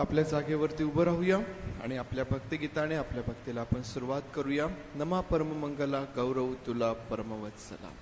आपल्या जागेवरती उभं राहूया आणि आपल्या भक्तिगीताने आपल्या भक्तीला आपण सुरुवात करूया. नमा परममंगला गौरव तुला परमवत्सला.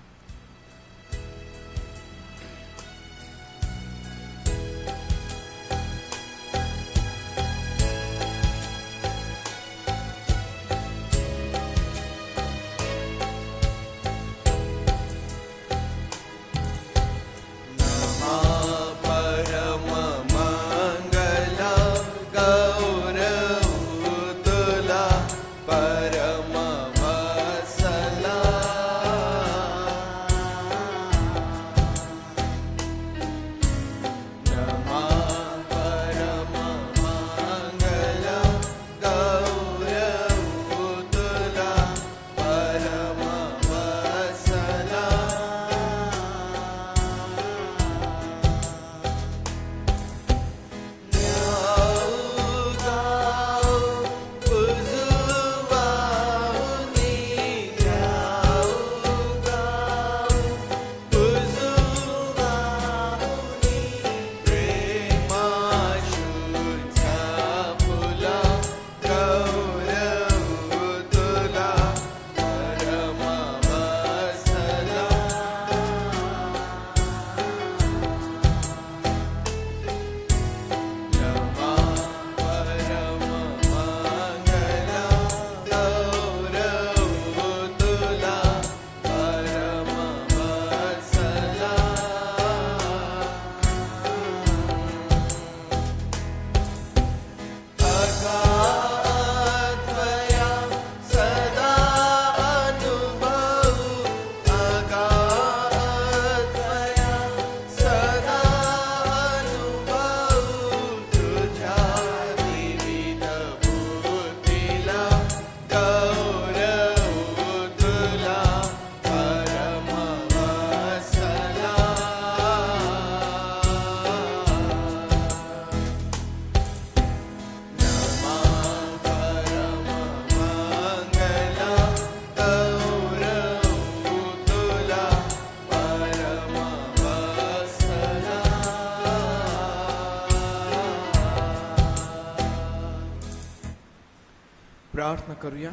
प्रार्थना करूया.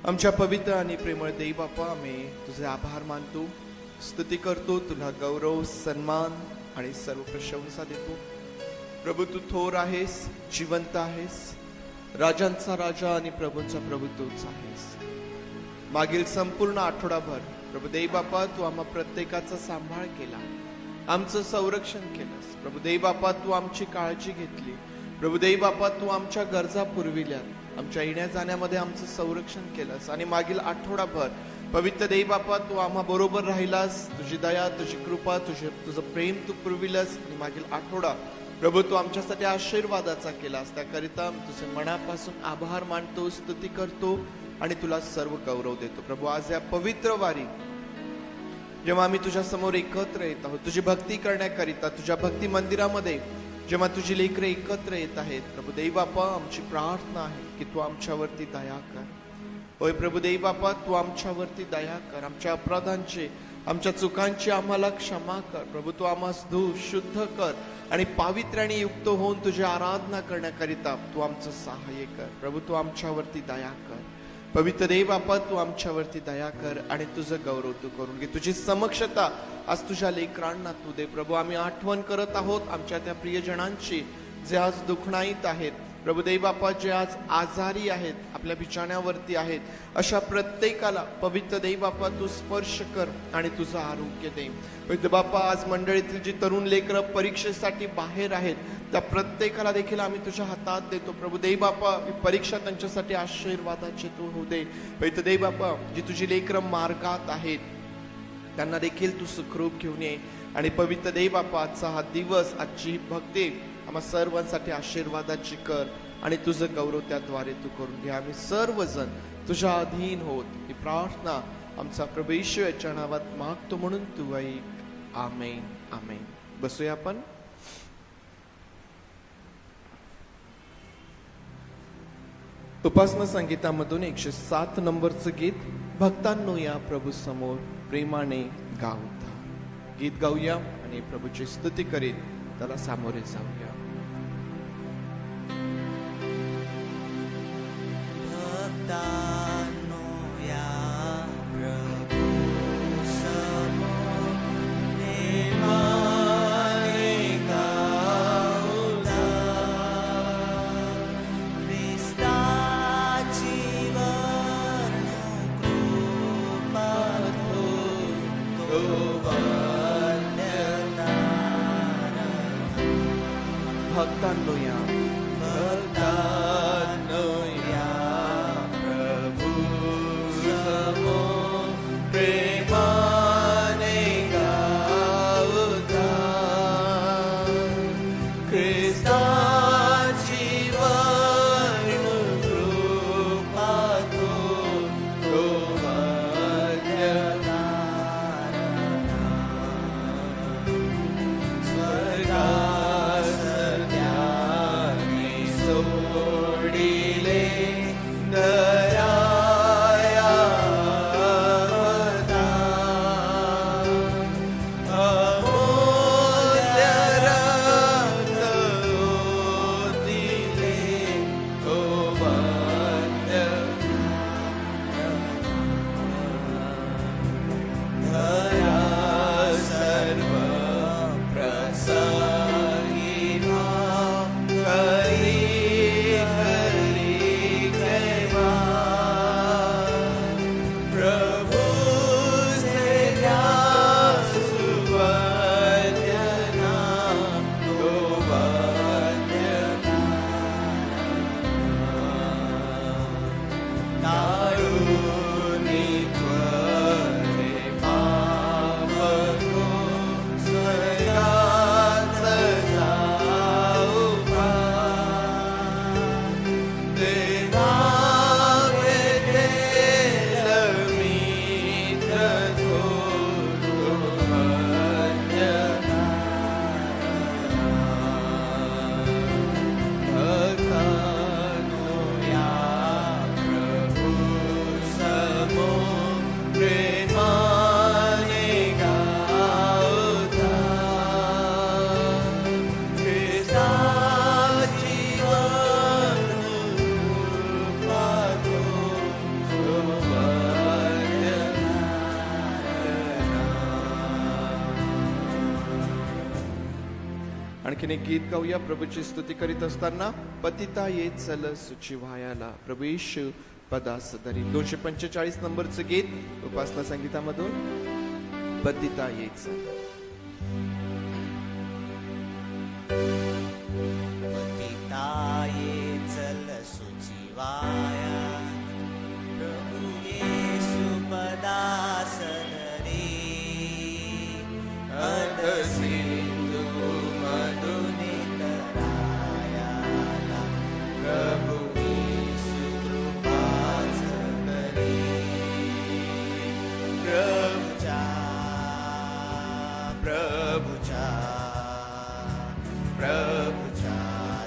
आमच्या पवित्र आणि प्रेमळ देव बापा, आम्ही तुझे आभार मानतो, स्तुती करतो, तुला गौरव सन्मान आणि सर्व प्रशंसा देतो. प्रभू, तू थोर आहेस, जिवंत आहेस, राजांचा राजा आणि प्रभूंचा प्रभू तूच आहेस. मागील संपूर्ण आठवडाभर प्रभू देव बापा, तू आम्हा प्रत्येकाचा सांभाळ केला, आमचं संरक्षण केलंस. प्रभू देव बापा, तू आमची काळजी घेतली. प्रभू देव बापा, तू आमच्या गरजा पुरविल्या, आमच्या येण्या जाण्यामध्ये आमचं संरक्षण केलंस. आणि मागील आठवडाभर पवित्र देव बापा, तू आम्हा बरोबर राहिलास. तुझी दया, तुझी कृपा, तुझं प्रेम तू पुरविलंस. आणि मागील आठवडा प्रभू तू आमच्यासाठी आशीर्वादाचा केलास. त्याकरिता तुझे मनापासून आभार मानतो, स्तुती करतो आणि तुला सर्व गौरव देतो. प्रभू, आज या पवित्र वारी जेव्हा आम्ही तुझ्या समोर एकत्र येत आहोत, तुझी भक्ती करण्याकरिता तुझ्या भक्ती मंदिरामध्ये जेव्हा तुझी लेकरे एकत्र येत आहेत, प्रभू देव बापा, आमची प्रार्थना आहे की तू आमच्यावरती दया कर. होय प्रभू देव बापा, तू आमच्यावरती दया कर. आमच्या अपराधांची, आमच्या चुकांची आम्हाला क्षमा कर. प्रभू, तू आम्हास धू, शुद्ध कर आणि पावित्र्याने युक्त होऊन तुझी आराधना करण्याकरिता तू आमचं सहाय्य कर. प्रभू, तू आमच्यावरती दया कर. पवित्र देव बापा, तू आमच्यावरती दया कर आणि तुझं गौरव तू करून घे. तुझी समक्षता आज तुझ्या लेकरांना तू दे. प्रभू, आम्ही आठवण करत आहोत आमच्या त्या प्रियजनांची जे आज दुखणाईत आहेत. प्रभू देव बापा, जे आज आजारी आहेत, आपल्या बिछाण्यावरती आहेत, अशा प्रत्येकाला पवित्र देव बापा तू स्पर्श कर आणि तुझं आरोग्य दे. पवित्र बापा, आज मंडळीतील जी तरुण लेकरं परीक्षेसाठी बाहेर आहेत, त्या प्रत्येकाला देखील आम्ही तुझ्या हातात देतो. प्रभू देव बापा, परीक्षा त्यांच्यासाठी आशीर्वादाची तू होऊ दे. पवित्र देव बापा, जी तुझी लेकरं मार्गात आहेत, त्यांना देखील तू सुखरूप घेऊन ये. आणि पवित्र देव बापा, आजचा हा दिवस, आजची भक्ती आम्हा सर्वांसाठी आशीर्वादाची कर आणि तुझं गौरव त्याद्वारे तू करून घे. आम्ही सर्वजण तुझ्या अधीन होत ही प्रार्थना आमचा प्रभू येशू याच्या नावात मागतो, म्हणून तू ऐक. आमेन, आमेन. बसूया आपण. उपासना संगीतामधून 107 नंबरचं गीत, भक्तांनो या प्रभू समोर प्रेमाने गाऊता. गीत गाऊया आणि प्रभूची स्तुती करीत त्याला सामोरे जाऊया. भक्तांनो या प्रभू समोर प्रेमाने गाऊया. ख्रिस्ताची वर्णू कृपा तो वंद्य तारा. भक्तांनो या भक्तांनो या प्रभू समोर प्रेमाने गाऊया. ख्रिस्ताची वर्णू कृपा तो वंद्य तारा. स्वर्गास त्याने सोडिले दयाया अवतार. अमूल्य रक्त ओतिले तो वंद्य दया सर्व प्रसंगी भाव करी केव्हा. प्रभू से ध्यास वंद्य नाम तो वंद्य कारुणिक रे पावको स्वर्गात जाऊ पा. देवा भेटेल मित्र तो वंद्य भक्तांनो या प्रभू समोर प्रेमाने गाऊया. ख्रिस्ताची वर्णू कृपा तो वंद्य आणखीन एक गीत गाऊया प्रभूची स्तुती करीत असताना. पतिता ये चल सुची व्हायाला प्रभू येशू पदास धरी. 245 नंबरचं गीत उपासना संगीतामधून. पतिता ये चल. पतिता ये चल सुचिवाया प्रभू येशू पदास धरी. अर्ध सिंधू मधुन तरायाला प्रभू येशू कृपाच करी. प्रभुच्या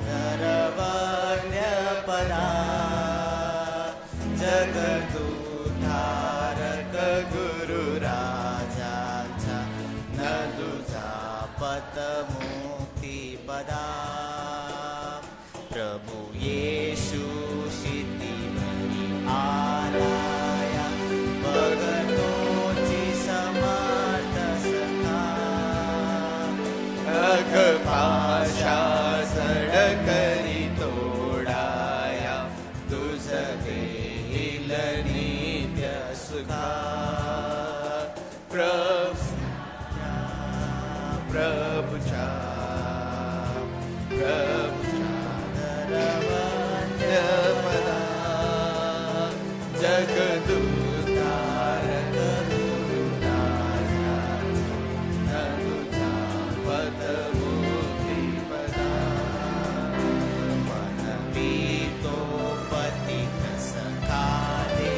दरवन्य पदा जगदुद्धारक गुरु राजाचा न तुझा पत मुक्ती पदा. प्रभू येशू शितीवरी आलाया भगतोची समर्थ सखा. अघपाशा जड करी तोडाया तुझ देईल नित्य सुखा. प्रभुच्या दरवन्य पदा जगदुद्धारक गुरु राजाचा न तुझा पद मुक्ती पदा. मनवी तो पतित सखा दे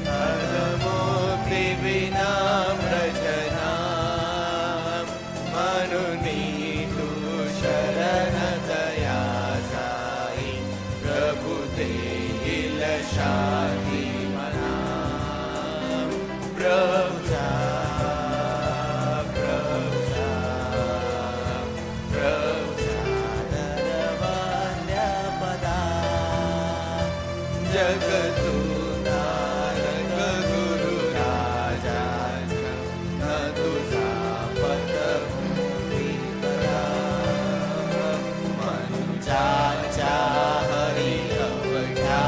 पदमुक्ती विनम्र जना. मनुनी तू शरण दया जाई प्रभु देईल शांती मना. प्रभुच्या जगदुधारक गुरु राजा न तुझा पदमोही करा मनुजाच्या हरी अवघ्या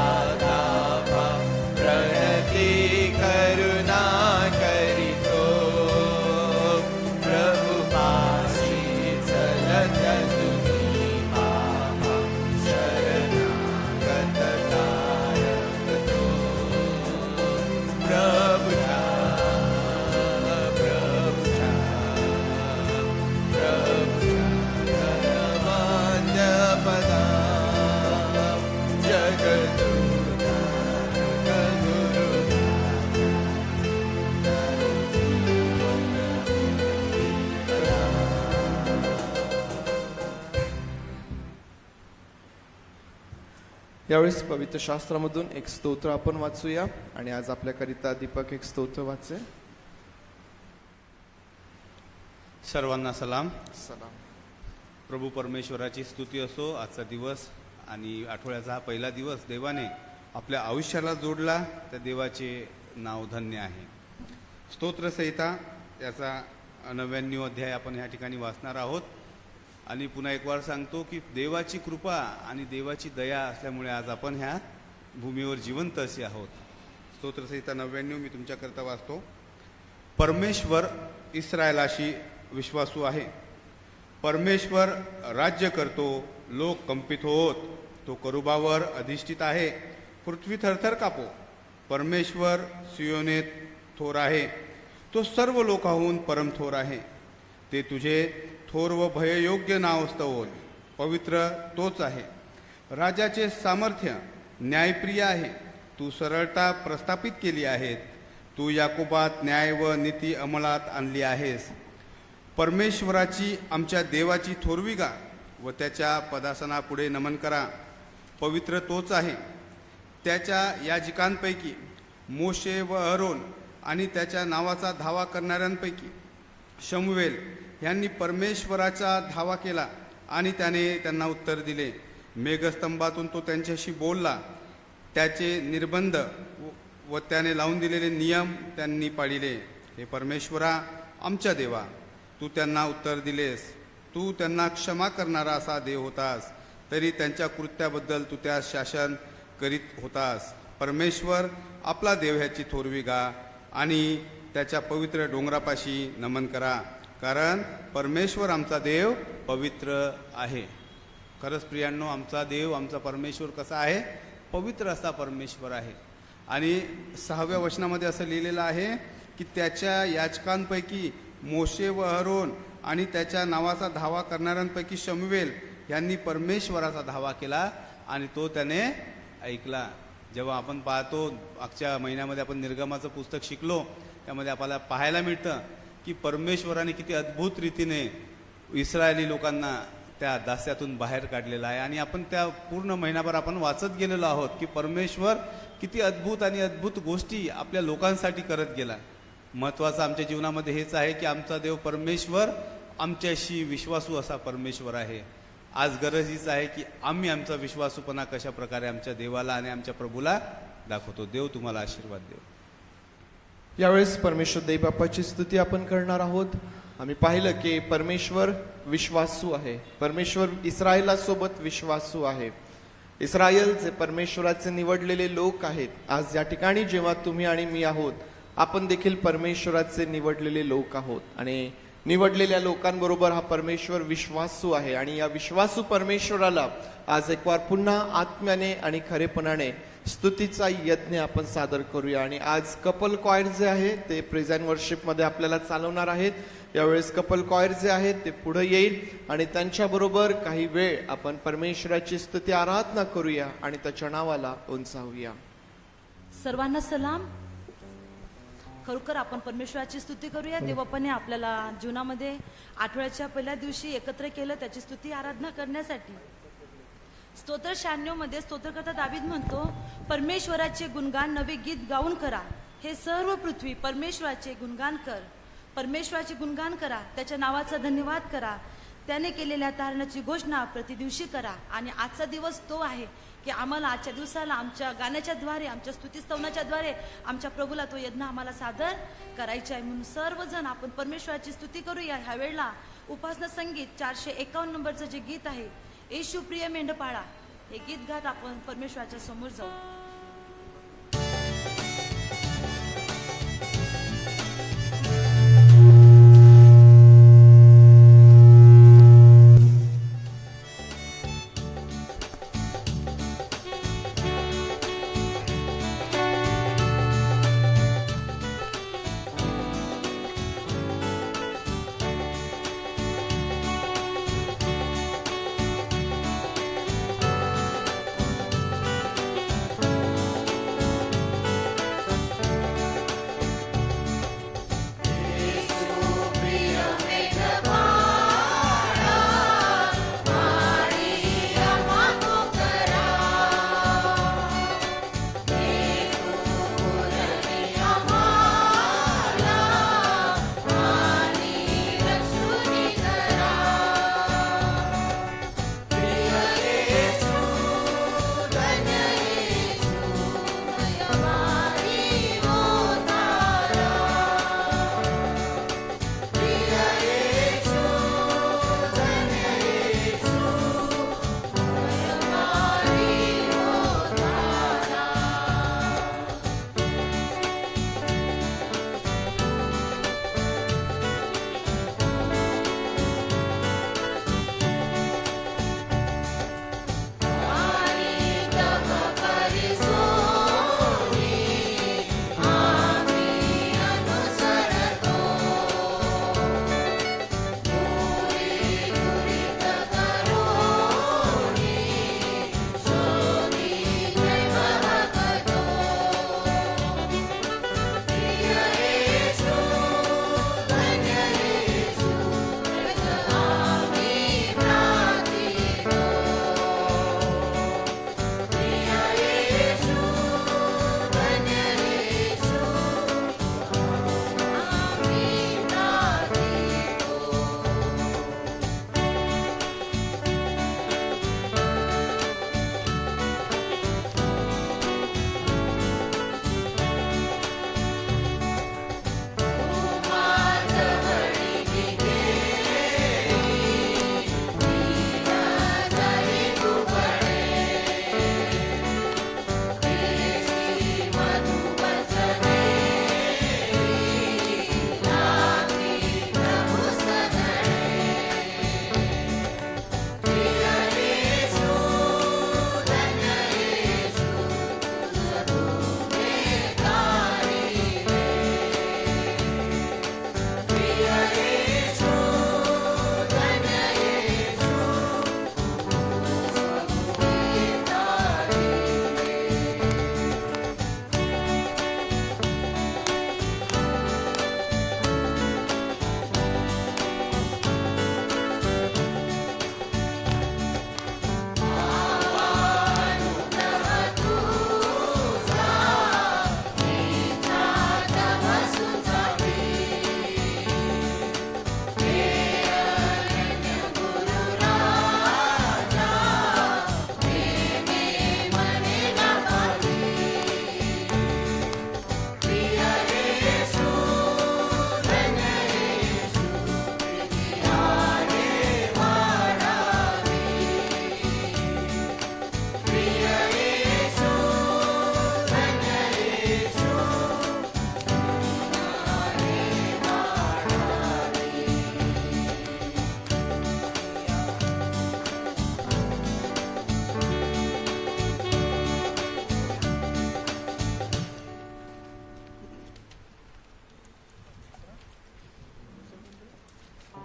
प्रणती करुणा करितो प्रभु पाशी चलत तुझी बाबा शरणागत तारक तो प्रभुच्या धर्मांज पदा जगदुधारक गुरु यावेळेस पवित्र शास्त्रामधून एक स्तोत्र आपण वाचूया आणि आज आपल्याकरिता दीपक एक स्तोत्र वाचे. सर्वांना सलाम. सलाम. प्रभू परमेश्वराची स्तुती असो. आजचा दिवस आणि आठवड्याचा हा पहिला दिवस देवाने आपल्या आयुष्याला जोडला, त्या देवाचे नाव धन्य आहे. स्तोत्रसंहिता याचा 99 अध्याय आपण ह्या ठिकाणी वाचणार आहोत. आणि पुन्हा एक वार सांगतो की देवाची कृपा आणि देवाची दया असल्यामुळे आज आपण ह्या भूमीवर जिवंत असे आहोत. स्तोत्रसंहिता 99 मी तुमच्याकरता वाचतो. परमेश्वर इस्रायलाशी विश्वासू आहे. परमेश्वर राज्य करतो, लोक कंपित होत. तो करुबावर अधिष्ठित आहे, पृथ्वी थरथर कापो. परमेश्वर सियोनेत थोर आहे, तो सर्व लोकाहून परम थोर आहे. ते तुझे थोर व भययोग्य नाव स्तवोल. पवित्र तोच आहे. राजाचे सामर्थ्य न्यायप्रिय आहे. तू सरळता प्रस्थापित केली आहेस. तू याकोबात न्याय व नीती अंमलात आणली आहेस. परमेश्वराची आमच्या देवाची थोरवी गा व त्याच्या पदासनापुढे नमन करा. पवित्र तोच आहे. त्याच्या याजकांपैकी मोशे व अहरोन आणि त्याच्या नावाचा धावा करणाऱ्यांपैकी शमूएल यांनी परमेश्वराचा धावा केला आणि त्याने त्यांना उत्तर दिले. मेघस्तंभातून तो त्यांच्याशी बोलला. त्याचे निर्बंध व त्याने लावून दिलेले नियम त्यांनी पाळिले. हे परमेश्वरा आमच्या देवा, तू त्यांना उत्तर दिलेस. तू त्यांना क्षमा करणारा असा देव होतास, तरी त्यांच्या कृत्याबद्दल तू त्यास शासन करीत होतास. परमेश्वर आपला देव ह्याची थोरवी गा आणि त्याच्या पवित्र डोंगरापाशी नमन करा, कारण परमेश्वर आमचा देव पवित्र आहे. खरंच प्रियांनो, आमचा देव, आमचा परमेश्वर कसा आहे? पवित्र असा परमेश्वर आहे. आणि 6व्या वचनामध्ये असं लिहिलेलं आहे की त्याच्या याजकांपैकी मोशे व अहरोन आणि त्याच्या नावाचा धावा करणाऱ्यांपैकी शमूएल यांनी परमेश्वराचा धावा केला आणि तो त्याने ऐकला. जेव्हा आपण पाहतो, मागच्या महिन्यामध्ये आपण निर्गमाचं पुस्तक शिकलो, त्यामध्ये आपल्याला पाहायला मिळतं की परमेश्वराने किती अद्भुत रीतीने इस्रायली लोकांना त्या दास्यातून बाहेर काढलेलं आहे. आणि आपण त्या पूर्ण महिनाभर आपण वाचत गेलेलो आहोत की परमेश्वर किती अद्भुत आणि अद्भुत गोष्टी आपल्या लोकांसाठी करत गेला. महत्त्वाचं आमच्या जीवनामध्ये हेच आहे की आमचा देव परमेश्वर आमच्याशी विश्वासू असा परमेश्वर आहे. आज गरज हीच आहे की आम्ही आमचा विश्वासूपणा कशा प्रकारे आमच्या देवाला आणि आमच्या प्रभूला दाखवतो. देव तुम्हाला आशीर्वाद देव. यावेळेस परमेश्वर देवबापाची स्तुती आपण करणार आहोत. आम्ही पाहिलं की परमेश्वर विश्वासू आहे. परमेश्वर इस्रायलासोबत विश्वासू आहे. इस्रायल जे परमेश्वराचे निवडलेले लोक आहेत. आज या ठिकाणी जेव्हा तुम्ही आणि मी आहोत, आपण देखील परमेश्वराचे निवडलेले लोक आहोत आणि निवडलेल्या लोकांबरोबर हा परमेश्वर विश्वासू आहे. आणि या विश्वासू परमेश्वराला आज एक वार पुन्हा आत्म्याने आणि खरेपणाने स्तुतीचा यज्ञ आपण सादर करूया. आणि आज कपल कॉयर जे आहे ते प्रेज अँड वर्शिप मध्ये आपल्याला चालवणार आहेत. यावेळेस कपल कॉयर जे आहेत ते पुढे येईल आणि त्यांच्याबरोबर काही वेळ आपण परमेश्वराची स्तुती आराधना करूया आणि त्याच्या नावाला उंचावूया. सर्वांना सलाम. खरोखर आपण परमेश्वराची स्तुती करूया. देवबापाने आपल्याला जीवनामध्ये आठवड्याच्या पहिल्या दिवशी एकत्र केलं त्याची स्तुती आराधना करण्यासाठी. स्तोत्र 96 मध्ये स्तोत्रकर्ता दावीद म्हणतो, परमेश्वराचे गुणगान नवे गीत गाऊन करा. हे सर्व पृथ्वी परमेश्वराचे गुणगान कर. परमेश्वराचे गुणगान करा, त्याच्या नावाचा धन्यवाद करा. त्याने केलेल्या तारणाची घोषणा प्रतिदिवशी करा. आणि आजचा दिवस तो आहे की आम्हाला आजच्या दिवसाला आमच्या गाण्याच्या द्वारे, आमच्या स्तुतीस्तवनाच्या द्वारे आमच्या प्रभूला तो यज्ञ आम्हाला सादर करायचा आहे. म्हणून सर्वजण आपण परमेश्वराची स्तुती करूया. ह्या वेळेला उपासना संगीत 451 नंबरचं जे गीत आहे, येशू प्रिय मेंढपाळा, हे गीत गात आपण परमेश्वराच्या समोर जाऊ.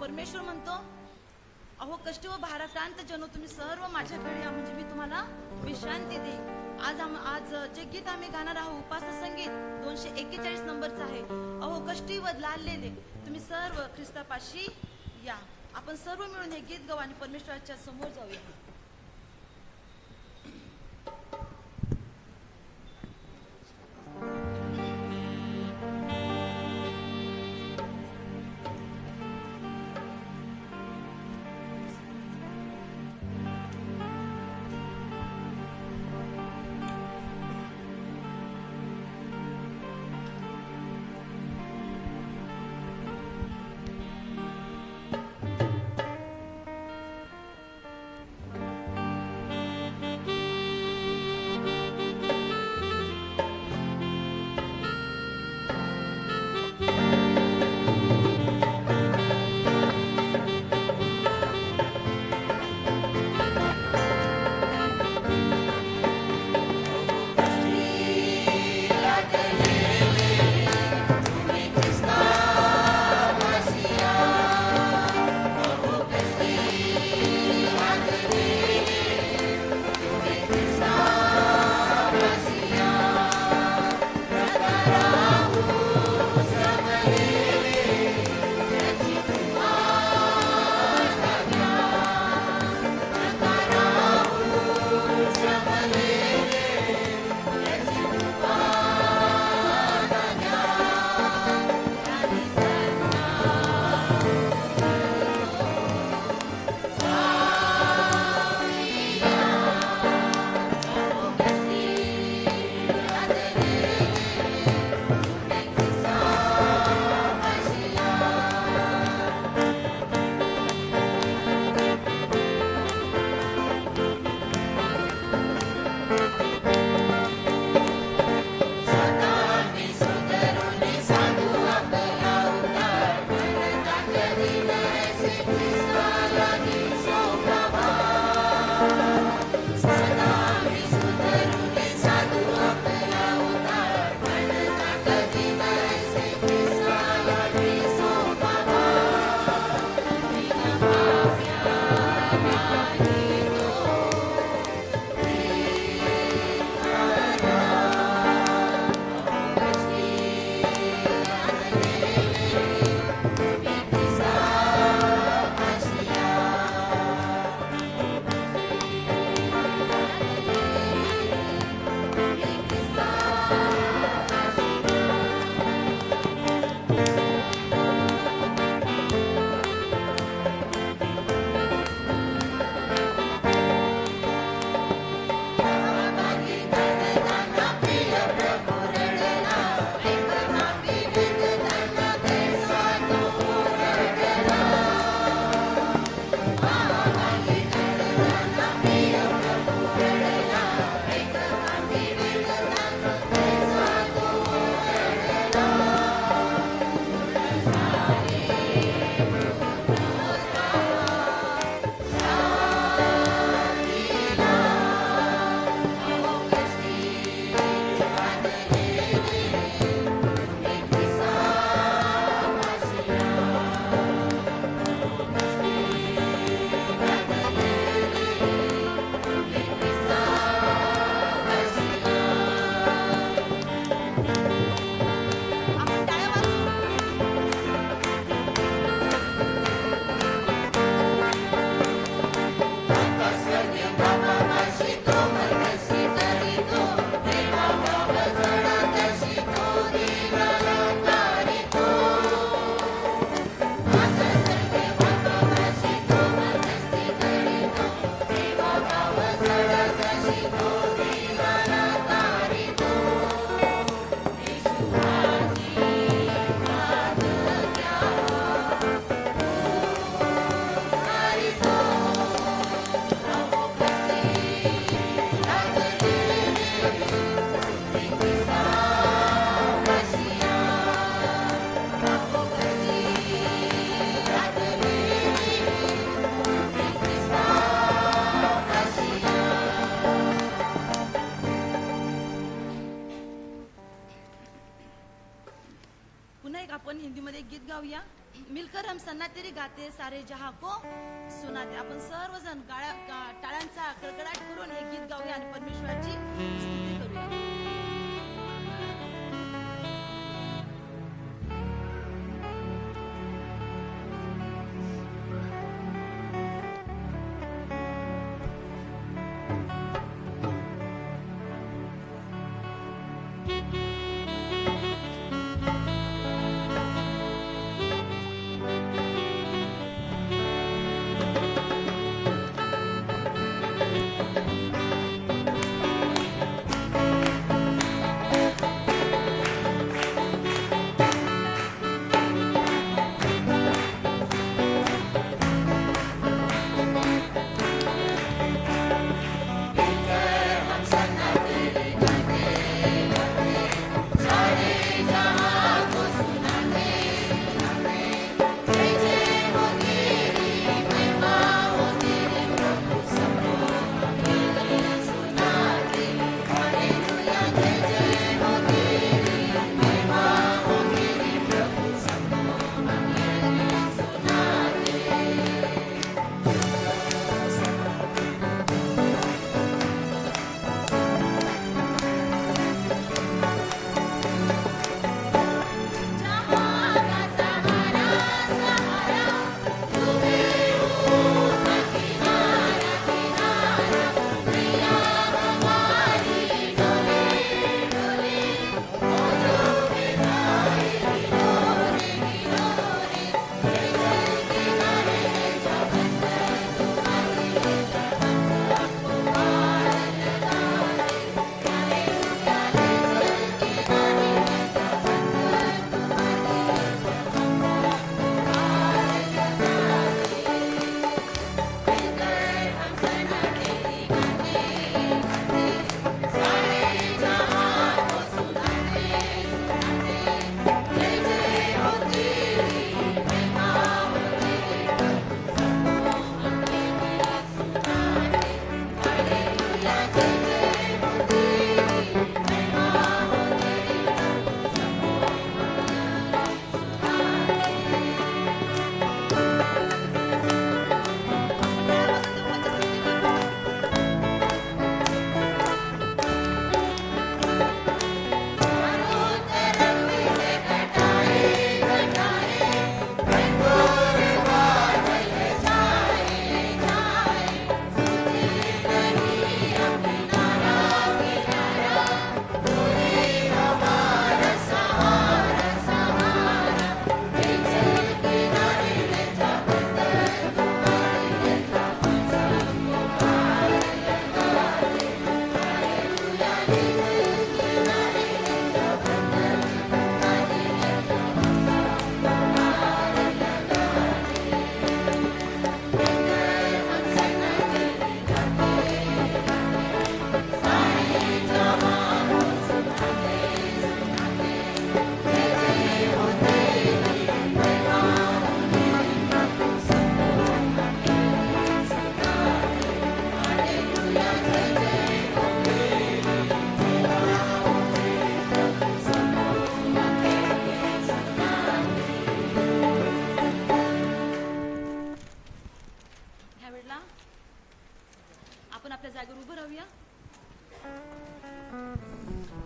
परमेश्वर म्हणतो, अहो कष्ट व भाराक्रांत जनो तुम्ही सर्व माझ्याकडे या, म्हणजे मी तुम्हाला विश्रांती देईन. आज जे गीत आम्ही गाणार आहोत उपासना संगीत 241 नंबरचं आहे. अहो कष्टी व लादलेले तुम्ही सर्व ख्रिस्तापाशी या. आपण सर्व मिळून हे गीत गाऊ आणि परमेश्वराच्या समोर जाऊया. एक आपण हिंदीमध्ये एक गीत गाऊया. मिलकर हम सन्ना तेरी गाते सारे जहां को सुनाते. आपण सर्वजण टाळ्यांचा कडकडाट करून हे गीत गाऊया आणि परमेश्वराची स्तुती करूया.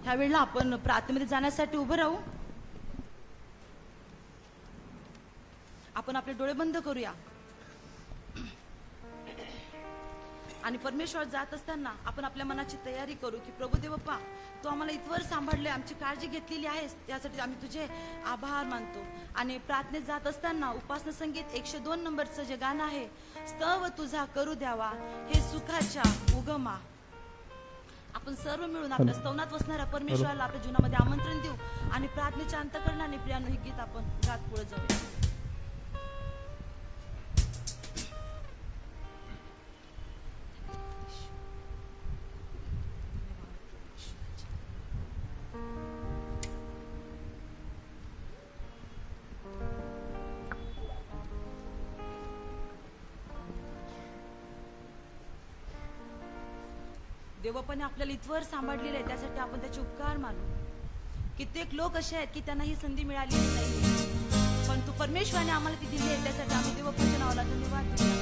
ह्यावेळेला आपण प्रार्थनेमध्ये जाण्यासाठी उभं राहू. आपण आपले डोळे बंद करूया आणि परमेश्वर जात असताना आपण आपल्या मनाची तयारी करू की प्रभू देव बाप्पा, तू आम्हाला इथवर सांभाळले, आमची काळजी घेतलेली आहेस, त्यासाठी आम्ही तुझे आभार मानतो. आणि प्रार्थनेत जात असताना उपासना संगीत 102 नंबरचं जे गाणं आहे, स्तव तुझा करू द्यावा हे सुखाच्या उगमा, आपण सर्व मिळून आपल्या स्तवनात बसणाऱ्या परमेश्वराला आपल्या जीवनामध्ये आमंत्रण देऊ आणि प्रार्थनेच्या अंतःकरणाने प्रियानो हे गीत आपण गात पुढे जाऊया. देवबापाने आपल्याला इथवर सांभाळलेले आहे, त्यासाठी आपण त्याचे उपकार मानू. कित्येक लोक असे आहेत की त्यांना ही संधी मिळालेली नाही, पण तू परमेश्वराने आम्हाला ती दिली आहे, त्यासाठी आम्ही देवबापाच्या नावाला धन्यवाद देतो.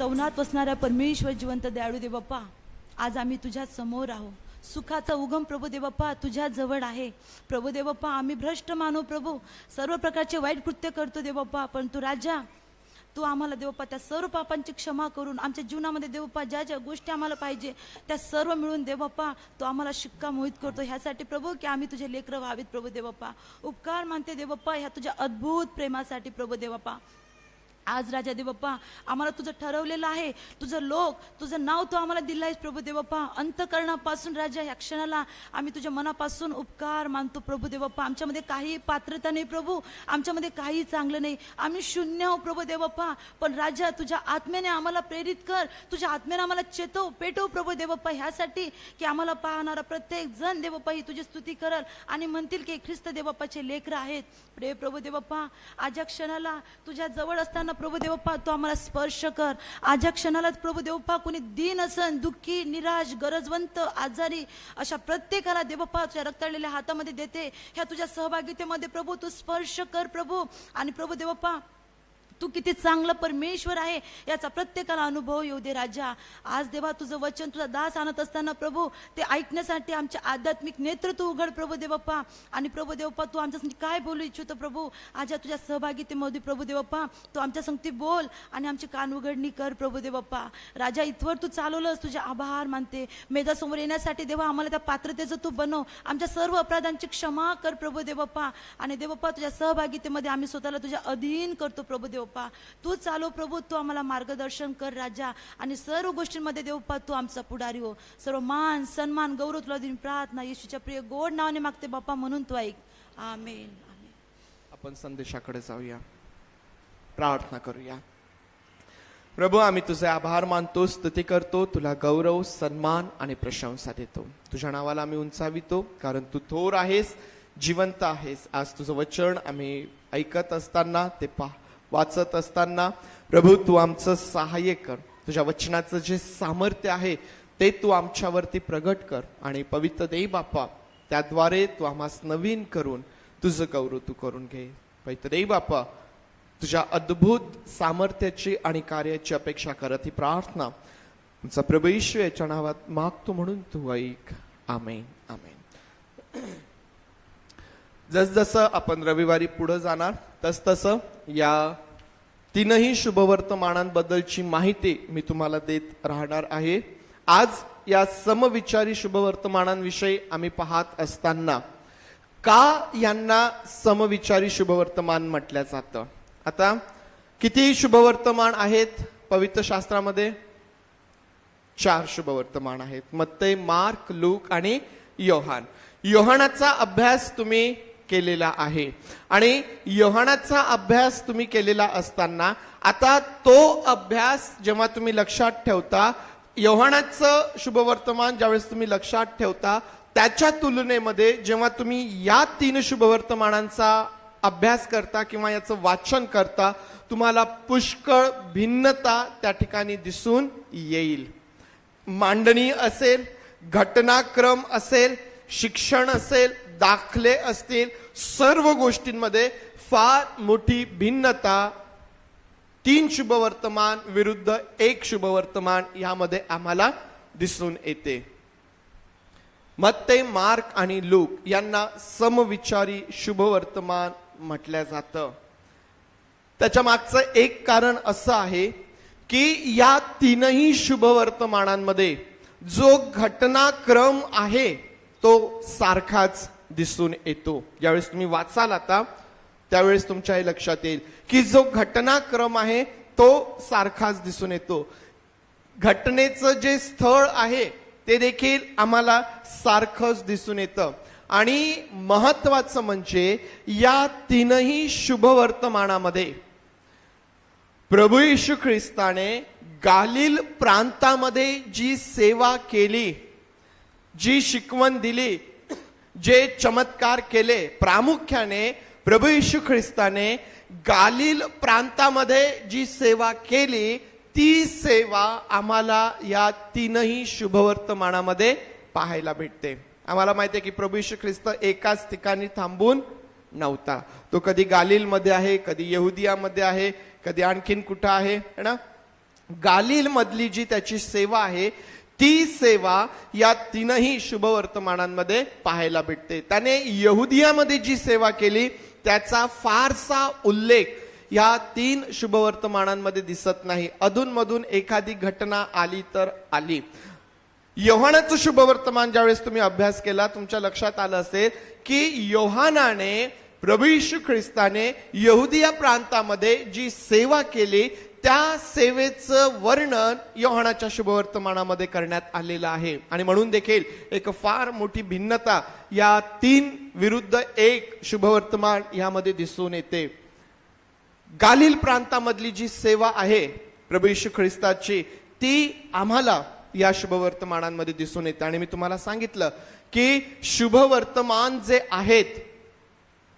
पवनात वसणाऱ्या परमेश्वर जिवंत दयाळू देव बाप्पा, आज आम्ही तुझ्या समोर आहो. सुखाचा उगम प्रभू देव बाप्पा तुझ्या जवळ आहे. प्रभू देव बाप्पा, आम्ही भ्रष्ट मानव प्रभू, सर्व प्रकारचे वाईट कृत्य करतो देव बाप्पा, पण तू राजा, तू आम्हाला देवप्पा त्या सर्व पापांची क्षमा करून आमच्या जीवनामध्ये देवप्पा ज्या ज्या गोष्टी आम्हाला पाहिजे त्या सर्व मिळून देवप्पा तो आम्हाला शिक्का मोहित करतो. ह्यासाठी प्रभू की आम्ही तुझे लेकरं व्हावीत प्रभू देवप्पा. उपकार मानते देवप्पा ह्या तुझ्या अद्भुत प्रेमासाठी प्रभू देवप्पा. आज राजा देवप्पा, आम्हाला तुझं ठरवलेलं आहे, तुझं लोक, तुझं नाव तू आम्हाला दिलं आहेस प्रभू देवप्पा. अंतःकरणापासून राजा ह्या क्षणाला आम्ही तुझ्या मनापासून उपकार मानतो प्रभू देवप्पा. आमच्यामध्ये काही पात्रता नाही प्रभू, आमच्यामध्ये काही चांगलं नाही, आम्ही शून्य आहो प्रभू देवप्पा. पण राजा तुझ्या आत्म्याने आम्हाला प्रेरित कर, तुझ्या आत्म्याने आम्हाला चेतव, पेटव प्रभू देवप्पा, ह्यासाठी की आम्हाला पाहणारा प्रत्येक जण देवप्पा ही तुझी स्तुती करल आणि म्हणतील की ख्रिस्त देवप्पाचे लेकरं आहेत. प्रिय प्रभू देवप्पा, आज या क्षणाला तुझ्या जवळ असताना प्रभू देवप्पा तू आम्हाला स्पर्श कर. आज या क्षणाला प्रभू देवप्पा कोणी दीन असन, दुःखी, निराश, गरजवंत, आजारी अशा प्रत्येकाला देवप्पा तुझ्या रक्तळलेल्या हातामध्ये देते. ह्या तुझ्या सहभागितेमध्ये प्रभू तू स्पर्श कर प्रभू. आणि प्रभू देवप्पा, तू किती चांगलं परमेश्वर आहे याचा प्रत्येकाला अनुभव येऊ दे राजा. आज देवा तुझं वचन तुझा दास आणत असताना प्रभू ते ऐकण्यासाठी आमचे आध्यात्मिक नेत्र तू उघड प्रभू देवप्पा. आणि प्रभू देवप्पा तू आमच्यासाठी काय बोलू इच्छितो प्रभू, आज या तुझ्या सहभागितेमध्ये प्रभू देवप्पा तू आमच्या संगती बोल आणि आमची कान उघडणी कर प्रभू देवप्पा. राजा इथवर तू चालवलंस, तुझे आभार मानते. मेजासमोर येण्यासाठी देवा आम्हाला त्या पात्रतेचं तू बनव, आमच्या सर्व अपराधांची क्षमा कर प्रभू देवप्पा. आणि देवप्पा तुझ्या सहभागितेमध्ये आम्ही स्वतःला तुझ्या अधीन करतो प्रभू देवप्पा. तू चालव प्रभू, तू आम्हाला मार्गदर्शन कर राजा. आणि सर्व गोष्टींमध्ये देवप्पा तू आमचा पुढारी हो. सर्व मान सन्मान गौरव तुला देऊन प्रार्थना येशूच्या प्रिय गोड नावाने मागते बाप्पा, म्हणून तू ऐक. आमेन. आमेन. आपण संदेशाकडे जाऊया, प्रार्थना करूया. प्रभू, आम्ही तुझे आभार मानतो, स्तुती करतो, तुला गौरव, सन्मान आणि प्रशंसा देतो. तुझ्या नावाला आम्ही उंचावितो, कारण तू थोर आहेस, जिवंत आहेस. आज तुझं वचन आम्ही ऐकत असताना, ते वाचत असताना प्रभू तू आमचं सहाय्य कर. तुझ्या वचनाचं जे सामर्थ्य आहे ते तू आमच्यावरती प्रगट कर. आणि पवित्र देव बाप्पा, त्याद्वारे तू आम्हास नवीन करून तुझं गौरव तू करून घे. पवित्र देव बाप्पा, तुझ्या अद्भुत सामर्थ्याची आणि कार्याची अपेक्षा करत ही प्रार्थना तुमचा प्रभू येशू याच्या नावात मागतो, म्हणून तू ऐक. आमेन. आमेन. जसजसं आपण रविवारी पुढे जाणार तसतसं या तीनही शुभवर्तमानांबद्दलची माहिती मी तुम्हाला देत राहणार आहे. आज या समविचारी शुभवर्तमानांविषयी आम्ही पाहत असताना का यांना समविचारी शुभवर्तमान म्हटलं जातं. आता किती शुभवर्तमान आहेत पवित्र शास्त्रामध्ये? 4 शुभवर्तमान आहेत. मत्ते, मार्क, लूक आणि योहान. योहानाचा अभ्यास तुम्ही केलेला आहे. आणि योहानाचा अभ्यास तुम्ही केलेला असताना आता तो अभ्यास जेव्हा तुम्ही लक्षात ठेवता, योहानाचं शुभवर्तमान ज्यावेळेस तुम्ही लक्षात ठेवता, त्याच्या तुलनेमध्ये जेव्हा तुम्ही या 3 शुभवर्तमानांचा अभ्यास करता किंवा याचं वाचन करता, तुम्हाला पुष्कळ भिन्नता त्या ठिकाणी दिसून येईल. मांडणी असेल, घटनाक्रम असेल, शिक्षण असेल, दाखले असतील, सर्व गोष्टींमध्ये फार मोठी भिन्नता 3 शुभवर्तमान विरुद्ध 1 शुभवर्तमान यामध्ये आम्हाला दिसून येते. मत्ते, मार्क आणि लूक यांना समविचारी शुभवर्तमान म्हटलं जातं. त्याच्या मागचं एक कारण असं आहे की या 3ही शुभवर्तमानांमध्ये जो घटनाक्रम आहे तो सारखाच दिसून येतो. ज्यावेळेस तुम्ही वाचाल आता त्यावेळेस तुमच्या हे लक्षात येईल की जो घटनाक्रम आहे तो सारखाच दिसून येतो. घटनेचं जे स्थळ आहे ते देखील आम्हाला सारखंच दिसून येतं. आणि महत्वाचं म्हणजे या 3ही शुभवर्तमानामध्ये प्रभू येशू ख्रिस्ताने गालिल प्रांतामध्ये जी सेवा केली, जी शिकवण दिली, जे चमत्कार केले, प्रामुख्याने प्रभू येशू ख्रिस्ताने गालिल प्रांतामध्ये जी सेवा केली, ती सेवा आम्हाला या 3ही शुभवर्तमानामध्ये पाहायला भेटते. आम्हाला माहिती आहे की प्रभू येशू ख्रिस्त एकाच ठिकाणी थांबून नव्हता. तो कधी गालिलमध्ये आहे, कधी यहुदियामध्ये आहे, कधी आणखीन कुठं आहे ना. गालिल मधली जी त्याची सेवा आहे ती सेवा या तीनही शुभवर्तमानांमध्ये पाहायला भेटते. त्याने यहुदियामध्ये जी सेवा केली त्याचा फारसा उल्लेख या 3 शुभवर्तमानांमध्ये दिसत नाही. अधूनमधून एखादी घटना आली तर आली. योहानाचं शुभवर्तमान ज्यावेळेस तुम्ही अभ्यास केला तुमच्या लक्षात आलं असेल की योहानाने प्रभू येशू ख्रिस्ताने यहुदिया प्रांतामध्ये जी सेवा केली त्या सेवेचं वर्णन योहानाच्या शुभवर्तमानामध्ये करण्यात आलेलं आहे. आणि म्हणून देखील एक फार मोठी भिन्नता या 3 विरुद्ध 1 शुभवर्तमान यामध्ये दिसून येते. गालिल प्रांतामधली जी सेवा आहे प्रभू येशू ख्रिस्ताची ती आम्हाला या शुभवर्तमानांमध्ये दिसून येते. आणि मी तुम्हाला सांगितलं की शुभवर्तमान जे आहेत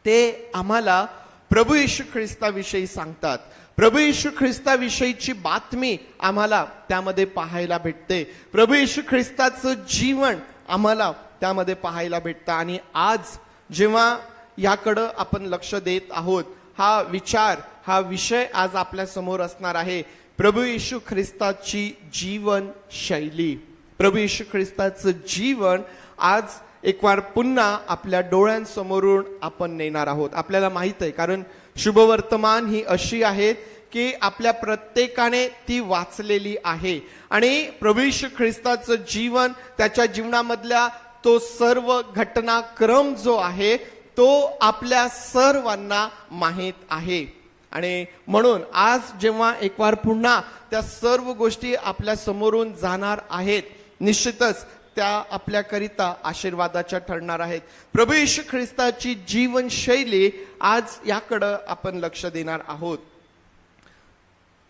ते आम्हाला प्रभू येशू ख्रिस्ताविषयी सांगतात. प्रभू येशू ख्रिस्ताविषयीची बातमी आम्हाला त्यामध्ये पाहायला भेटते. प्रभू येशू ख्रिस्ताचं जीवन आम्हाला त्यामध्ये पाहायला भेटतं. आणि आज जेव्हा याकडं आपण लक्ष देत आहोत हा विचार हा विषय आज आपल्या समोर असणार आहे प्रभू येशू ख्रिस्ताची जीवन शैली. प्रभू येशू ख्रिस्ताचं जीवन आज एक वार पुन्हा आपल्या डोळ्यांसमोरून आपण नेणार आहोत. आपल्याला माहित आहे कारण शुभवर्तमान ही अशी आहेत की आपल्या प्रत्येकाने ती वाचलेली आहे. आणि प्रभू येशू ख्रिस्ताचं जीवन त्याच्या जीवनामधल्या तो सर्व घटनाक्रम जो आहे तो आपल्या सर्वांना माहीत आहे. आणि म्हणून आज जेव्हा एक वार पुन्हा त्या सर्व गोष्टी आपल्या समोरून जाणार आहेत निश्चितच त्या आपल्याकरिता आशीर्वादाच्या ठरणार आहेत. प्रभू येशू ख्रिस्ताची जीवनशैली आज याकडं आपण लक्ष देणार आहोत.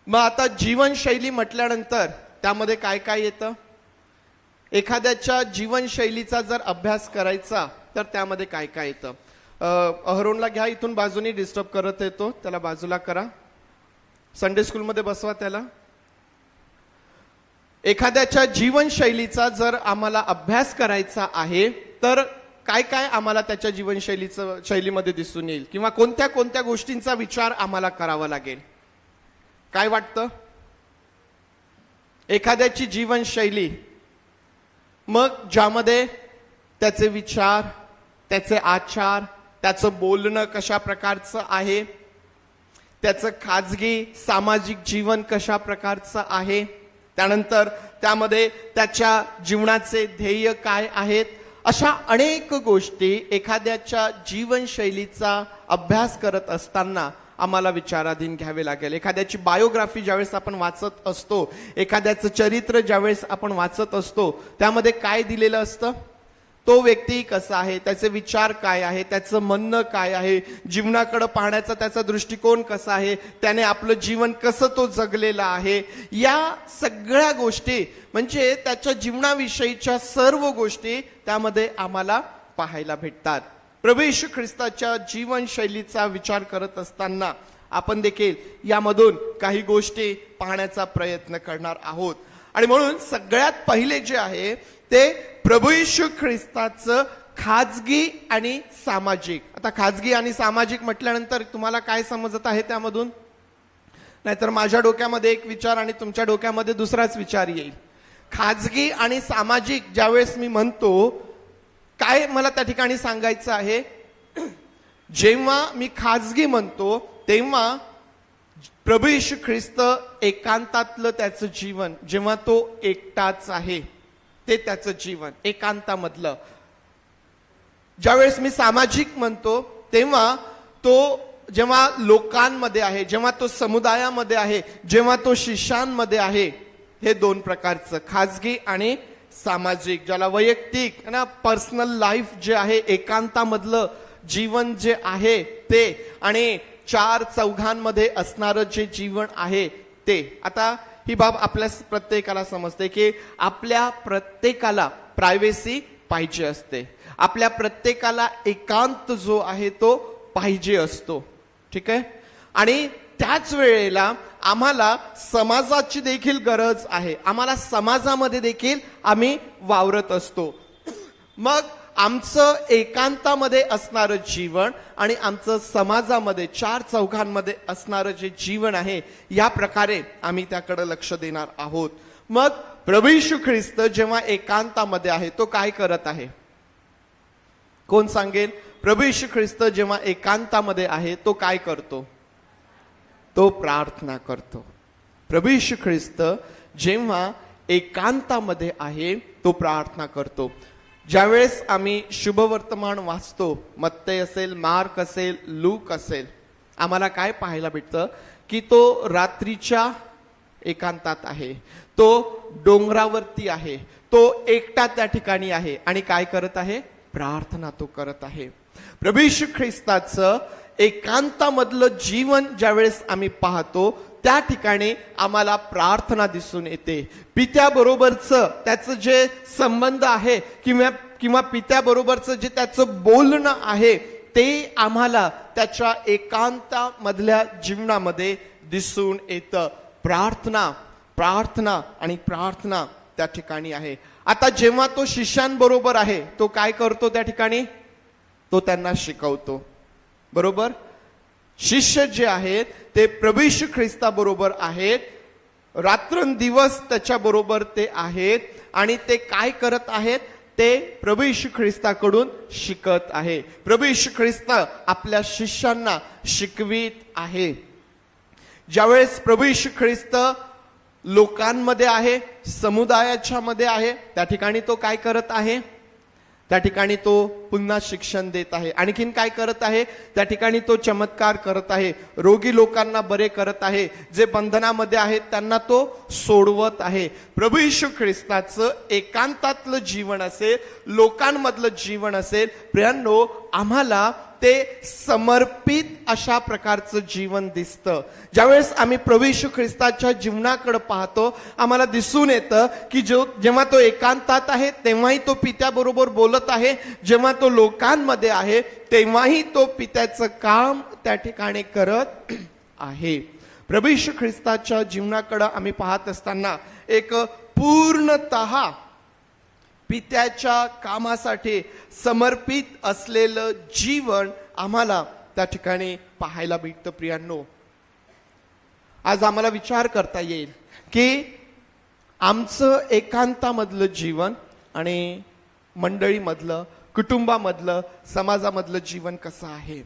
मग आता जीवनशैली म्हटल्यानंतर त्यामध्ये काय काय येतं? एखाद्याच्या जीवनशैलीचा जर अभ्यास करायचा तर त्यामध्ये काय काय येतं? अहरोनला घ्या, इथून बाजूनी डिस्टर्ब करत येतो, त्याला बाजूला करा. संडे स्कूलमध्ये बसवा त्याला. एखाद्याच्या जीवनशैलीचा जर आम्हाला अभ्यास करायचा आहे तर काय काय आम्हाला त्याच्या शैलीमध्ये दिसून येईल किंवा कोणत्या कोणत्या गोष्टींचा विचार आम्हाला करावा लागेल? काय वाटतं? एखाद्याची जीवनशैली मग ज्यामध्ये त्याचे विचार, त्याचे आचार, त्याचं बोलणं कशा प्रकारचं आहे, त्याचं खाजगी सामाजिक जीवन कशा प्रकारचं आहे, त्यानंतर त्यामध्ये त्याच्या जीवनाचे ध्येय काय आहेत, अशा अनेक गोष्टी एखाद्याच्या जीवनशैलीचा अभ्यास करत असताना आम्हाला विचाराधीन घ्यावे लागेल. एखाद्याची बायोग्राफी ज्यावेळेस आपण वाचत असतो, एखाद्याचं चरित्र ज्यावेळेस आपण वाचत असतो त्यामध्ये काय दिलेलं असतं? तो व्यक्ती कसा आहे, त्याचे विचार काय आहे, त्याचं म्हणणं काय आहे, जीवनाकडे पाहण्याचा त्याचा दृष्टिकोन कसा आहे, त्याने आपलं जीवन कसं तो जगलेलं आहे, या सगळ्या गोष्टी म्हणजे त्याच्या जीवनाविषयीच्या सर्व गोष्टी त्यामध्ये आम्हाला पाहायला भेटतात. प्रभू येशू ख्रिस्ताच्या जीवनशैलीचा विचार करत असताना आपण देखील यामधून काही गोष्टी पाहण्याचा प्रयत्न करणार आहोत. आणि म्हणून सगळ्यात पहिले जे आहे ते प्रभू येशू ख्रिस्ताचं खाजगी आणि सामाजिक. आता खाजगी आणि सामाजिक म्हटल्यानंतर तुम्हाला काय समजत आहे त्यामधून? नाहीतर माझ्या डोक्यामध्ये एक विचार आणि तुमच्या डोक्यामध्ये दुसराच विचार येईल. खाजगी आणि सामाजिक ज्यावेळेस मी म्हणतो काय मला त्या ठिकाणी सांगायचं आहे? जेव्हा मी खाजगी म्हणतो तेव्हा प्रभू येशू ख्रिस्त एकांतातलं त्याचं जीवन, जेव्हा तो एकटाच आहे ते त्याचं जीवन एकांतामधलं. ज्यावेळेस मी सामाजिक म्हणतो तेव्हा तो जेव्हा लोकांमध्ये आहे, जेव्हा तो समुदायामध्ये आहे, जेव्हा तो शिष्यांमध्ये आहे, हे 2 प्रकारचं खाजगी आणि सामाजिक, ज्याला वैयक्तिक ना पर्सनल लाईफ जे आहे एकांतामधलं जीवन जे आहे ते, आणि 4 चौघांमध्ये असणारं जे जीवन आहे ते. आता ही बाब आपल्या प्रत्येकाला समजते की आपल्या प्रत्येकाला प्रायव्हेसी पाहिजे असते, आपल्या प्रत्येकाला एकांत जो आहे तो पाहिजे असतो. ठीक आहे. आणि त्याच वेळेला आम्हाला समाजाची देखील गरज आहे. आम्हाला समाजामध्ये देखील आम्ही वावरत असतो. मग आमचं एकांतामध्ये असणारं जीवन आणि आमचं समाजामध्ये चार चौघांमध्ये असणारं जे जीवन आहे, या प्रकारे आम्ही त्याकडे लक्ष देणार आहोत. मग प्रभू येशू ख्रिस्त जेव्हा एकांतामध्ये आहे तो काय करत आहे? कोण सांगेल? प्रभू येशू ख्रिस्त जेव्हा एकांतामध्ये आहे तो काय करतो? तो प्रार्थना करतो. प्रभू येशू ख्रिस्त जेव्हा एकांतामध्ये आहे तो प्रार्थना करतो. ज्यावेळेस आम्ही शुभवर्तमान वाचतो, मत्तई असेल, मार्क असेल, लूक असेल, आम्हाला काय पाहायला भेटतं की तो रात्रीच्या एकांतात आहे, तो डोंगरावरती आहे, तो एकटा त्या ठिकाणी आहे आणि काय करत आहे? प्रार्थना तो करत आहे. प्रभू येशू ख्रिस्ताचं एकांतामधलं जीवन ज्यावेळेस आम्ही पाहतो त्या ठिकाणी आम्हाला प्रार्थना दिसून येते. पित्याबरोबरचं त्याचं जे संबंध आहे किंवा पित्याबरोबरचं जे त्याचं बोलणं आहे ते आम्हाला त्याच्या एकांतामधल्या जीवनामध्ये दिसून येतं. प्रार्थना प्रार्थना आणि प्रार्थना त्या ठिकाणी आहे. आता जेव्हा तो शिष्यांबरोबर आहे तो काय करतो? त्या ठिकाणी तो त्यांना शिकवतो. बरोबर? शिष्य जे आहेत ते प्रभू येशू ख्रिस्ताबरोबर आहेत, रात्रंदिवस त्याच्याबरोबर ते आहेत आणि ते काय करत आहेत? ते प्रभू येशू ख्रिस्ताकडून शिकत आहे. प्रभू येशू ख्रिस्त आपल्या शिष्यांना शिकवीत आहे. ज्यावेळेस प्रभू येशू ख्रिस्त लोकांमध्ये आहे, समुदायाच्या मध्ये आहे, त्या ठिकाणी तो काय करत आहे? त्या ठिकाणी तो पुन्हा शिक्षण देत आहे. आणखीन काय करत आहे? त्या ठिकाणी तो चमत्कार करत आहे, रोगी लोकांना बरे करत आहे, जे बंधनामध्ये आहेत त्यांना तो सोडवत आहे. प्रभू येशू ख्रिस्ताचं एकांतातलं जीवन असेल, लोकांमधलं जीवन असेल, प्रियांनो, आम्हाला ते समर्पित अशा प्रकारचं जीवन दिसतं. ज्यावेळेस आम्ही प्रभू येशू ख्रिस्ताच्या जीवनाकडे पाहतो आम्हाला दिसून येतं की जेव्हा तो एकांतात आहे तेव्हाही तो पित्याबरोबर बोलत आहे, जेव्हा तो लोकांमध्ये आहे तेव्हाही तो पित्याचं काम त्या ठिकाणी करत आहे. प्रभू येशू ख्रिस्ताच्या जीवनाकडे आम्ही पाहत असताना एक पूर्णतः पित्याच्या कामासाठी समर्पित असलेलं जीवन आम्हाला त्या ठिकाणी पाहायला भेटतं. प्रियांनो, आज आम्हाला विचार करता येईल की आमचं एकांतामधलं जीवन आणि मंडळीमधलं, कुटुंबामधलं, समाजामधलं जीवन कसं आहे.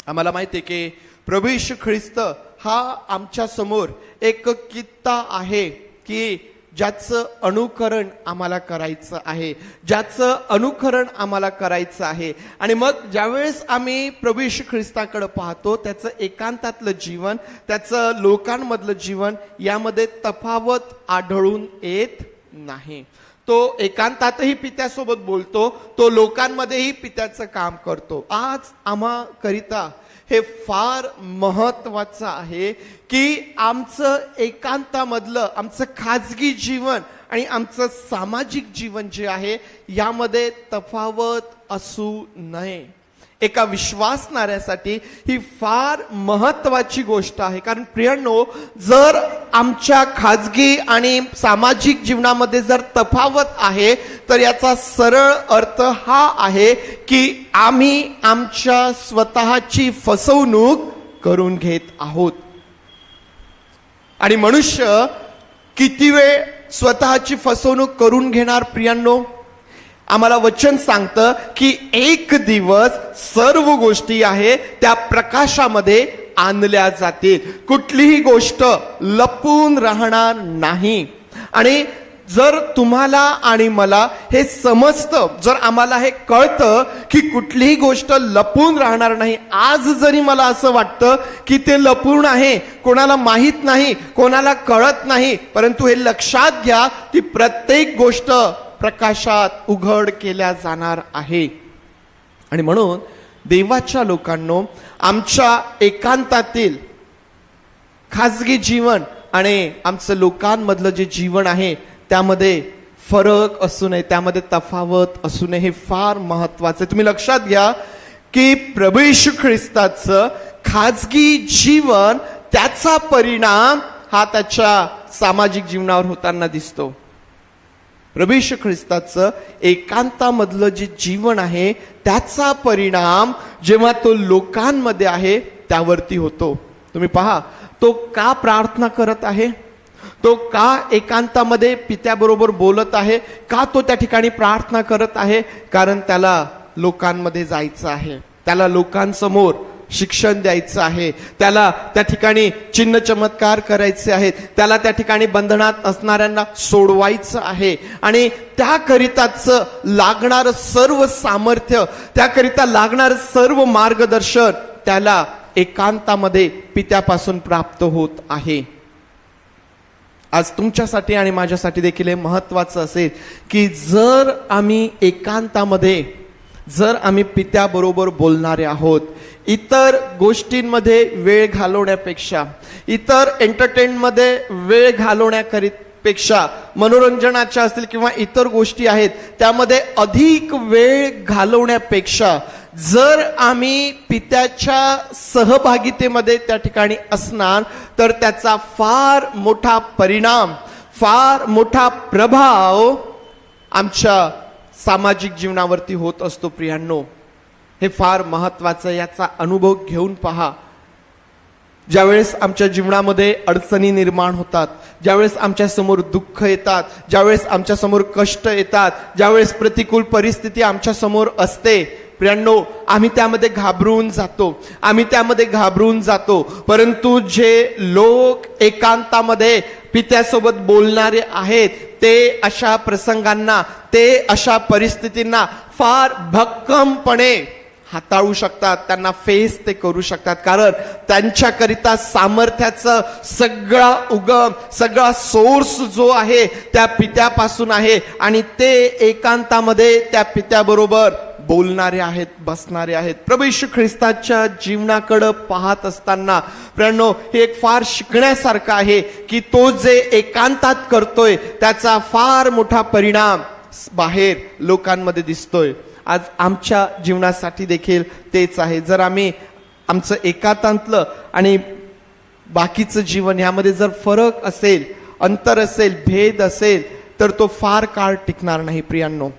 आम्हाला माहिती आहे की प्रभू येशू ख्रिस्त हा आमच्या समोर एक कित्ता आहे की ज्याचं अनुकरण आम्हाला करायचं आहे, ज्याचं अनुकरण आम्हाला करायचं आहे. आणि मग ज्यावेळेस आम्ही प्रभू येशू ख्रिस्ताकडे पाहतो त्याचं एकांतातलं जीवन, त्याचं लोकांमधलं जीवन यामध्ये तफावत आढळून येत नाही. तो एकांतातही पित्यासोबत बोलतो, तो लोकांमध्येही पित्याचं काम करतो. आज आम्हा करिता हे फार महत्वाचं आहे की आमचं एकांतामधलं, आमचं खाजगी जीवन आणि आमचं सामाजिक जीवन जे आहे यामध्ये तफावत असू नये. एका विश्वासणाऱ्यासाठी ही फार महत्वाची गोष्ट आहे. कारण प्रियांनो, जर आमच्या खाजगी आणि सामाजिक जीवनामध्ये जर तफावत आहे तर याचा सरळ अर्थ हा आहे की आम्ही आमच्या स्वतःची फसवणूक करून घेत आहोत. आणि मनुष्य किती वेळ स्वतःची फसवणूक करून घेणार? प्रियांनो, आम्हाला वचन सांगतं की एक दिवस सर्व गोष्टी आहे त्या प्रकाशामध्ये आणल्या जातील. कुठलीही गोष्ट लपून राहणार नाही. आणि जर तुम्हाला आणि मला हे समजतं, जर आम्हाला हे कळतं की कुठलीही गोष्ट लपून राहणार नाही, आज जरी मला असं वाटतं की ते लपून आहे, कोणाला माहीत नाही, कोणाला कळत नाही, परंतु हे लक्षात घ्या की प्रत्येक गोष्ट प्रकाशात उघड केल्या जाणार आहे. आणि म्हणून देवाच्या लोकांनो, आमच्या एकांतातील खाजगी जीवन आणि आमचं लोकांमधलं जे जीवन आहे त्यामध्ये फरक असू नये, त्यामध्ये तफावत असू नये, हे फार महत्वाचं आहे. तुम्ही लक्षात घ्या की प्रभू येशू ख्रिस्ताचं खाजगी जीवन, त्याचा परिणाम हा त्याच्या सामाजिक जीवनावर होताना दिसतो. प्रभू येशू ख्रिस्ताचं एकांतामधलं जे जीवन आहे त्याचा परिणाम जेव्हा तो लोकांमध्ये आहे त्यावरती होतो. तुम्ही पहा, तो का प्रार्थना करत आहे, तो का एकांतामध्ये पित्याबरोबर बोलत आहे, का तो त्या ठिकाणी प्रार्थना करत आहे? कारण त्याला लोकांमध्ये जायचं आहे, त्याला लोकांसमोर शिक्षण द्यायचं आहे, त्याला त्या ठिकाणी चिन्ह चमत्कार करायचे आहेत, त्याला त्या ठिकाणी बंधनात असणाऱ्यांना सोडवायचं आहे. आणि त्याकरिताच लागणारं सर्व सामर्थ्य, त्याकरिता लागणारं सर्व मार्गदर्शन त्याला एकांतामध्ये पित्यापासून प्राप्त होत आहे. आज तुमच्यासाठी आणि माझ्यासाठी देखील हे महत्वाचं असेल की जर आम्ही एकांतामध्ये, जर आम्ही पित्याबरोबर बोलणारे आहोत, इतर गोष्टींमध्ये वेळ घालवण्यापेक्षा, इतर एंटरटेनमध्ये वेळ घालवण्यापेक्षा, मनोरंजनाच्या असतील किंवा इतर गोष्टी आहेत त्यामध्ये अधिक वेळ घालवण्यापेक्षा जर आम्ही पित्याच्या सहभागितेमध्ये त्या ठिकाणी असणार तर त्याचा फार मोठा परिणाम, फार मोठा प्रभाव आमच्या सामाजिक जीवनावरती होत असतो. प्रियांनो, हे फार महत्वाचं, याचा अनुभव घेऊन पहा. ज्यावेळेस आमच्या जीवनामध्ये अडचणी निर्माण होतात, ज्यावेळेस आमच्या समोर दुःख येतात, ज्यावेळेस आमच्या समोर कष्ट येतात, ज्यावेळेस प्रतिकूल परिस्थिती आमच्या समोर असते, प्रियांनो, आम्ही त्यामध्ये घाबरून जातो. परंतु जे लोक एकांतामध्ये पित्यासोबत बोलणारे आहेत ते अशा प्रसंगांना, ते अशा परिस्थितींना फार भक्कमपणे हाताळू शकतात, त्यांना फेस ते करू शकतात. कारण त्यांच्याकरिता सामर्थ्याचं सगळा उगम, सगळा सोर्स जो आहे त्या पित्यापासून आहे आणि ते एकांतामध्ये त्या पित्याबरोबर बोलणारे आहेत, बसणारे आहेत. प्रभू येशू ख्रिस्ताच्या जीवनाकडे पाहत असताना प्रियांनो, हे एक फार शिकण्यासारखं आहे की तो जे एकांतात करतोय त्याचा फार मोठा परिणाम बाहेर लोकांमध्ये दिसतोय. आज आमच्या जीवनासाठी देखील तेच आहे. जर आम्ही आमचं एकांतातलं आणि बाकीचं जीवन यामध्ये जर फरक असेल, अंतर असेल, भेद असेल तर तो फार काळ टिकणार नाही. प्रियांनो,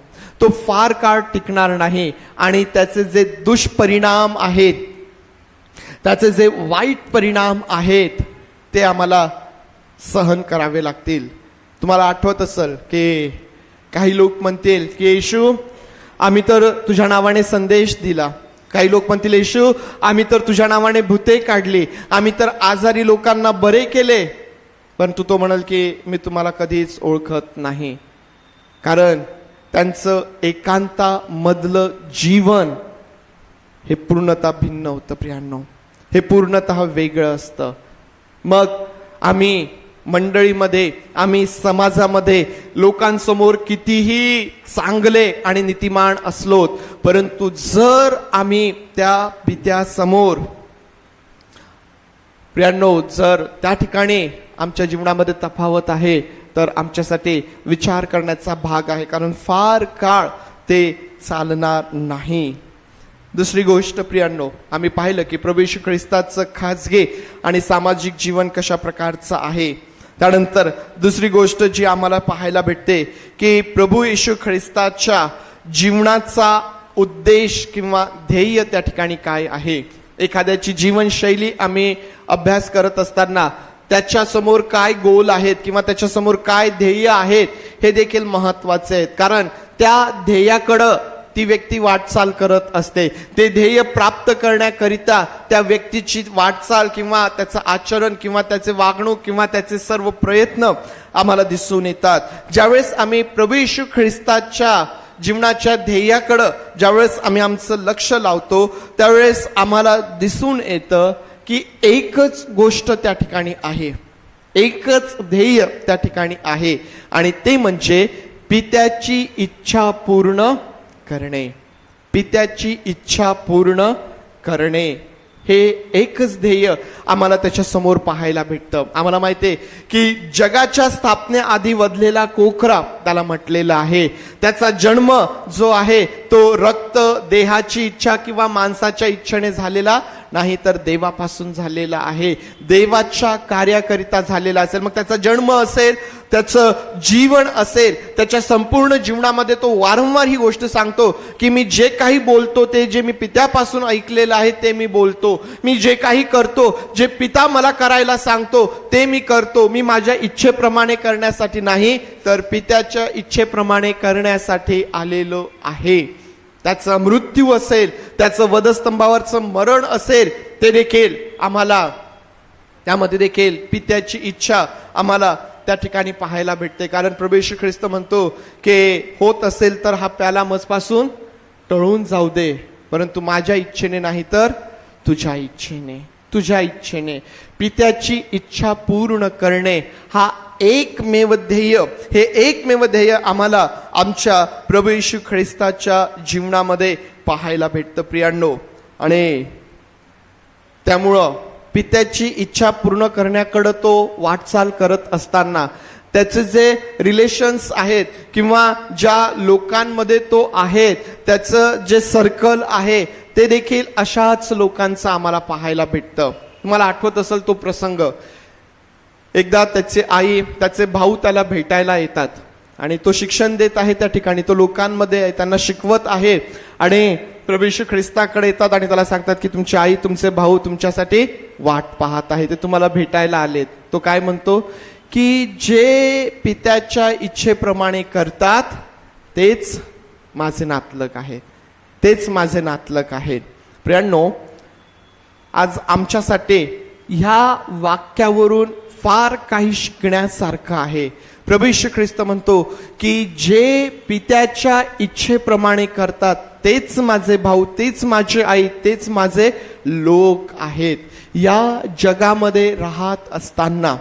तो फार काळ टिकणार नाही आणि त्याचे जे दुष्परिणाम आहेत, त्याचे जे वाईट परिणाम आहेत ते आम्हाला सहन करावे लागतील. तुम्हाला आठवत असेल की काही लोक म्हणतील की येशू, आम्ही तर तुझ्या नावाने संदेश दिला. काही लोक म्हणतील, येशू, आम्ही तर तुझ्या नावाने भूते काढली, आम्ही तर आजारी लोकांना बरे केले. परंतु तो म्हणाल की मी तुम्हाला कधीच ओळखत नाही. कारण त्यांचं एकांतामधलं जीवन हे पूर्णतः भिन्न होतं. प्रियांनो, हे पूर्णतः वेगळं असतं. मग आम्ही मंडळीमध्ये, आम्ही समाजामध्ये लोकांसमोर कितीही चांगले आणि नीतिमान असलोत, परंतु जर आम्ही त्या पित्यासमोर, प्रियांनो, जर त्या ठिकाणी आमच्या जीवनामध्ये तफावत आहे तर आमच्यासाठी विचार करण्याचा भाग आहे. कारण फार काळ ते चालणार नाही. दुसरी गोष्ट प्रियांनो, आम्ही पाहिलं की प्रभू येशू ख्रिस्ताचं खाजगी आणि सामाजिक जीवन कशा प्रकारचं आहे. त्यानंतर दुसरी गोष्ट जी आम्हाला पाहायला भेटते की प्रभू येशू ख्रिस्ताच्या जीवनाचा उद्देश किंवा ध्येय त्या ठिकाणी काय आहे. एखाद्याची जीवनशैली आम्ही अभ्यास करत असताना त्याच्या समोर काय गोल आहेत किंवा त्याच्या समोर काय ध्येय आहेत हे देखील महत्वाचे आहेत. कारण त्या ध्येयाकडं ती व्यक्ती वाटचाल करत असते. ते ध्येय प्राप्त करण्याकरिता त्या व्यक्तीची वाटचाल किंवा त्याचं आचरण किंवा त्याचे वागणूक किंवा त्याचे सर्व प्रयत्न आम्हाला दिसून येतात. ज्यावेळेस आम्ही प्रभू येशू ख्रिस्ताच्या जीवनाच्या ध्येयाकडं ज्यावेळेस आम्ही आमचं लक्ष लावतो त्यावेळेस आम्हाला दिसून येतं की एकच गोष्ट त्या ठिकाणी आहे, एकच ध्येय त्या ठिकाणी आहे आणि ते म्हणजे पित्याची इच्छा पूर्ण करणे. पित्याची इच्छा पूर्ण करणे हे एकच ध्येय आम्हाला त्याच्या समोर पाहायला भेटतं. आम्हाला माहितीये की जगाच्या स्थापनेआधी वधलेला कोकरा त्याला म्हटलेला आहे. त्याचा जन्म जो आहे तो रक्त देहाची इच्छा किंवा माणसाच्या इच्छेने झालेला नाही तर देवापासून झालेला आहे, देवाच्या कार्याकरिता झालेला असेल. मग त्याचा जन्म असेल, त्याचं जीवन असेल, त्याच्या संपूर्ण जीवनामध्ये तो वारंवार ही गोष्ट सांगतो की मी जे काही बोलतो ते जे मी पित्यापासून ऐकलेलं आहे ते मी बोलतो, मी जे काही करतो, जे पिता मला करायला सांगतो ते मी करतो. मी माझ्या इच्छेप्रमाणे करण्यासाठी नाही तर पित्याच्या इच्छेप्रमाणे करण्यासाठी आलेलो आहे. त्याचा मृत्यू असेल, त्याचं वधस्तंभावरचं मरण असेल, ते देखील आम्हाला त्यामध्ये देखील पित्याची इच्छा आम्हाला त्या ठिकाणी पाहायला भेटते. कारण प्रभू येशू ख्रिस्त म्हणतो की होत असेल तर हा प्याला मजपासून टळून जाऊ दे, परंतु माझ्या इच्छेने नाही तर तुझ्या इच्छेने, तुझ्या इच्छेने. पित्याची इच्छा पूर्ण करणे हा एकमेव ध्येय, हे एकमेव ध्येय आम्हाला आमच्या प्रभू येशू ख्रिस्ताच्या जीवनामध्ये पाहायला भेटतं प्रियांनो. आणि त्यामुळं पित्याची इच्छा पूर्ण करण्याकडे तो वाटचाल करत असताना त्याचे जे रिलेशन्स आहेत किंवा ज्या लोकांमध्ये तो आहे, त्याचं जे सर्कल आहे ते देखील अशाच लोकांचं आम्हाला पाहायला भेटतं. तुम्हाला आठवत असेल तो प्रसंग, एकदा त्याचे आई, त्याचे भाऊ त्याला भेटायला येतात आणि तो शिक्षण देत आहे त्या ठिकाणी, तो लोकांमध्ये त्यांना शिकवत आहे आणि प्रभू येशू ख्रिस्ताकडे येतात आणि त्याला सांगतात की तुमची आई, तुमचे भाऊ तुमच्यासाठी वाट पाहत आहे, ते तुम्हाला भेटायला आलेत. तो काय म्हणतो की जे पित्याच्या इच्छेप्रमाणे करतात तेच माझे नातलग आहेत, तेच माझे नातलग आहेत. प्रियांनो, आज आमच्यासाठी ह्या वाक्यावरून फार काही शिकण्यासारखं आहे. प्रभू येशू ख्रिस्त म्हणतो की जे पित्याच्या इच्छेप्रमाणे करतात तेच माझे भाऊ, तेच माझी आई, तेच माझे लोक आहेत. या जगामध्ये राहत असताना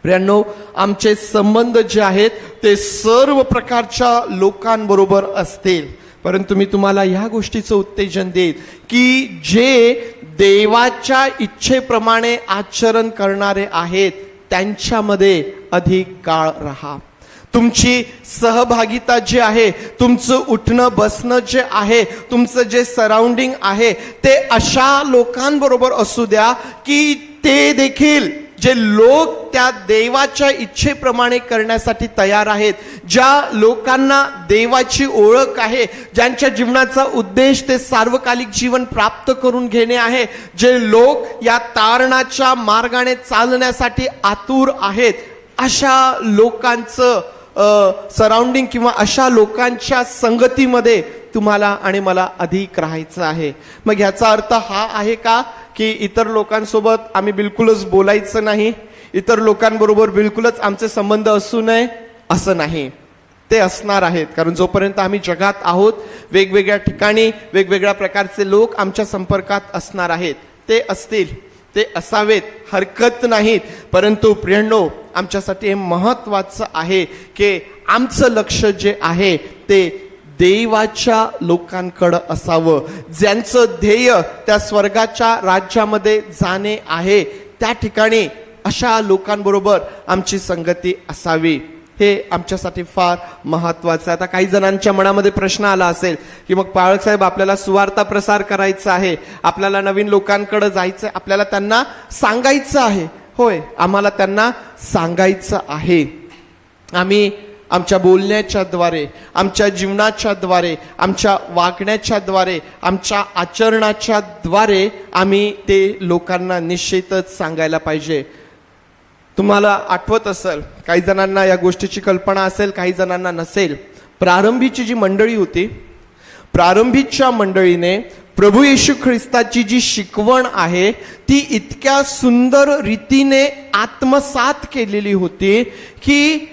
प्रियांनो, आमचे संबंध जे आहेत ते सर्व प्रकारच्या लोकांबरोबर असतील, परंतु मी तुम्हाला ह्या गोष्टीचं उत्तेजन देईन की जे देवाच्या इच्छेप्रमाणे आचरण करणारे आहेत त्यांच्यामध्ये अधिक काळ राहा. तुमची सहभागिता जी आहे, तुमचं उठणं बसणं जे आहे, तुमचं जे सराउंडिंग आहे ते अशा लोकांबरोबर असू द्या की ते देखील, जे लोक त्या देवाच्या इच्छेप्रमाणे करण्यासाठी तयार आहेत, ज्या लोकांना देवाची ओळख आहे, ज्यांच्या जीवनाचा उद्देश ते सार्वकालिक जीवन प्राप्त करून घेणे आहे, जे लोक या तारणाच्या मार्गाने चालण्यासाठी आतुर आहेत, अशा लोकांचं सराउंडिंग किंवा अशा लोकांच्या संगतीमध्ये तुम्हाला आणि मला अधिक राहायचं आहे. मग ह्याचा अर्थ हा आहे का की इतर लोकांसोबत आम्ही बिलकुलच बोलायचं नाही, इतर लोकांबरोबर बिलकुलच आमचे संबंध असू नये? असं नाही. ते असणार आहेत, कारण जोपर्यंत आम्ही जगात आहोत वेगवेगळ्या ठिकाणी वेगवेगळ्या प्रकारचे लोक आमच्या संपर्कात असणार आहेत. ते असतील, ते असावेत, हरकत नाहीत. परंतु प्रियांनो, आमच्यासाठी हे महत्वाचं आहे की आमचं लक्ष जे आहे ते देवाच्या लोकांकडे असावं, ज्यांचं ध्येय त्या स्वर्गाच्या राज्यामध्ये जाणे आहे. त्या ठिकाणी अशा लोकांबरोबर आमची संगती असावी. हे आमच्यासाठी फार महत्वाचं आहे. आता काही जणांच्या मनामध्ये प्रश्न आला असेल की मग पाळक साहेब, आपल्याला सुवार्ता प्रसार करायचा आहे, आपल्याला नवीन लोकांकडे जायचं, आपल्याला त्यांना सांगायचं आहे. होय, आम्हाला त्यांना सांगायचं आहे. आम्ही आमच्या बोलण्याच्या द्वारे, आमच्या जीवनाच्या द्वारे, आमच्या वागण्याच्या द्वारे, आमच्या आचरणाच्या द्वारे आम्ही ते लोकांना निश्चितच सांगायला पाहिजे. तुम्हाला आठवत असेल, काही जणांना या गोष्टीची कल्पना असेल, काही जणांना नसेल. प्रारंभीची जी मंडळी होती, प्रारंभीच्या मंडळीने प्रभू येशू ख्रिस्ताची जी शिकवण आहे ती इतक्या सुंदर रीतीने आत्मसात केलेली होती की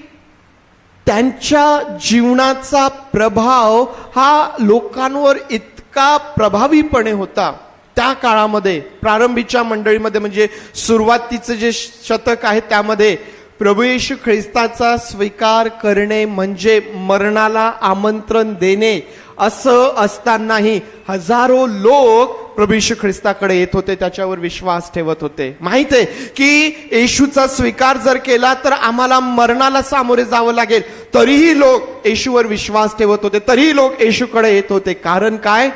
त्यांच्या जीवनाचा प्रभाव हा लोकांवर इतका प्रभावीपणे होता. त्या काळामध्ये प्रारंभीच्या मंडळीमध्ये, म्हणजे सुरुवातीचं जे शतक आहे त्यामध्ये, प्रभू येशू ख्रिस्ताचा स्वीकार करणे म्हणजे मरणाला आमंत्रण देणे असं असतानाही हजारो लोक प्रभू येशू ख्रिस्ताकडे येत होते, त्याच्यावर विश्वास ठेवत होते. माहित आहे की येशूचा स्वीकार जर केला तर आम्हाला मरणाला सामोरे जावं लागेल, तरीही लोक येशूवर विश्वास ठेवत होते, तरीही लोक येशूकडे येत होते. कारण काय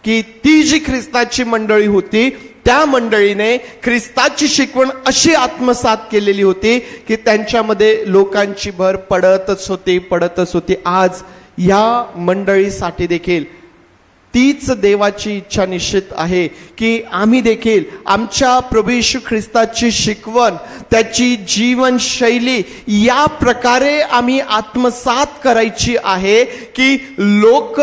की ती जी ख्रिस्ताची मंडळी होती त्या मंडळीने ख्रिस्ताची शिकवण अशी आत्मसात केलेली होती की त्यांच्यामध्ये लोकांची भर पडतच होती. आज या मंडळीसाठी देखील तीच देवाची इच्छा निश्चित आहे की आम्ही देखील आमच्या प्रभू येशू ख्रिस्ताची शिकवण, त्याची जीवनशैली या प्रकारे आम्ही आत्मसात करायची आहे की लोक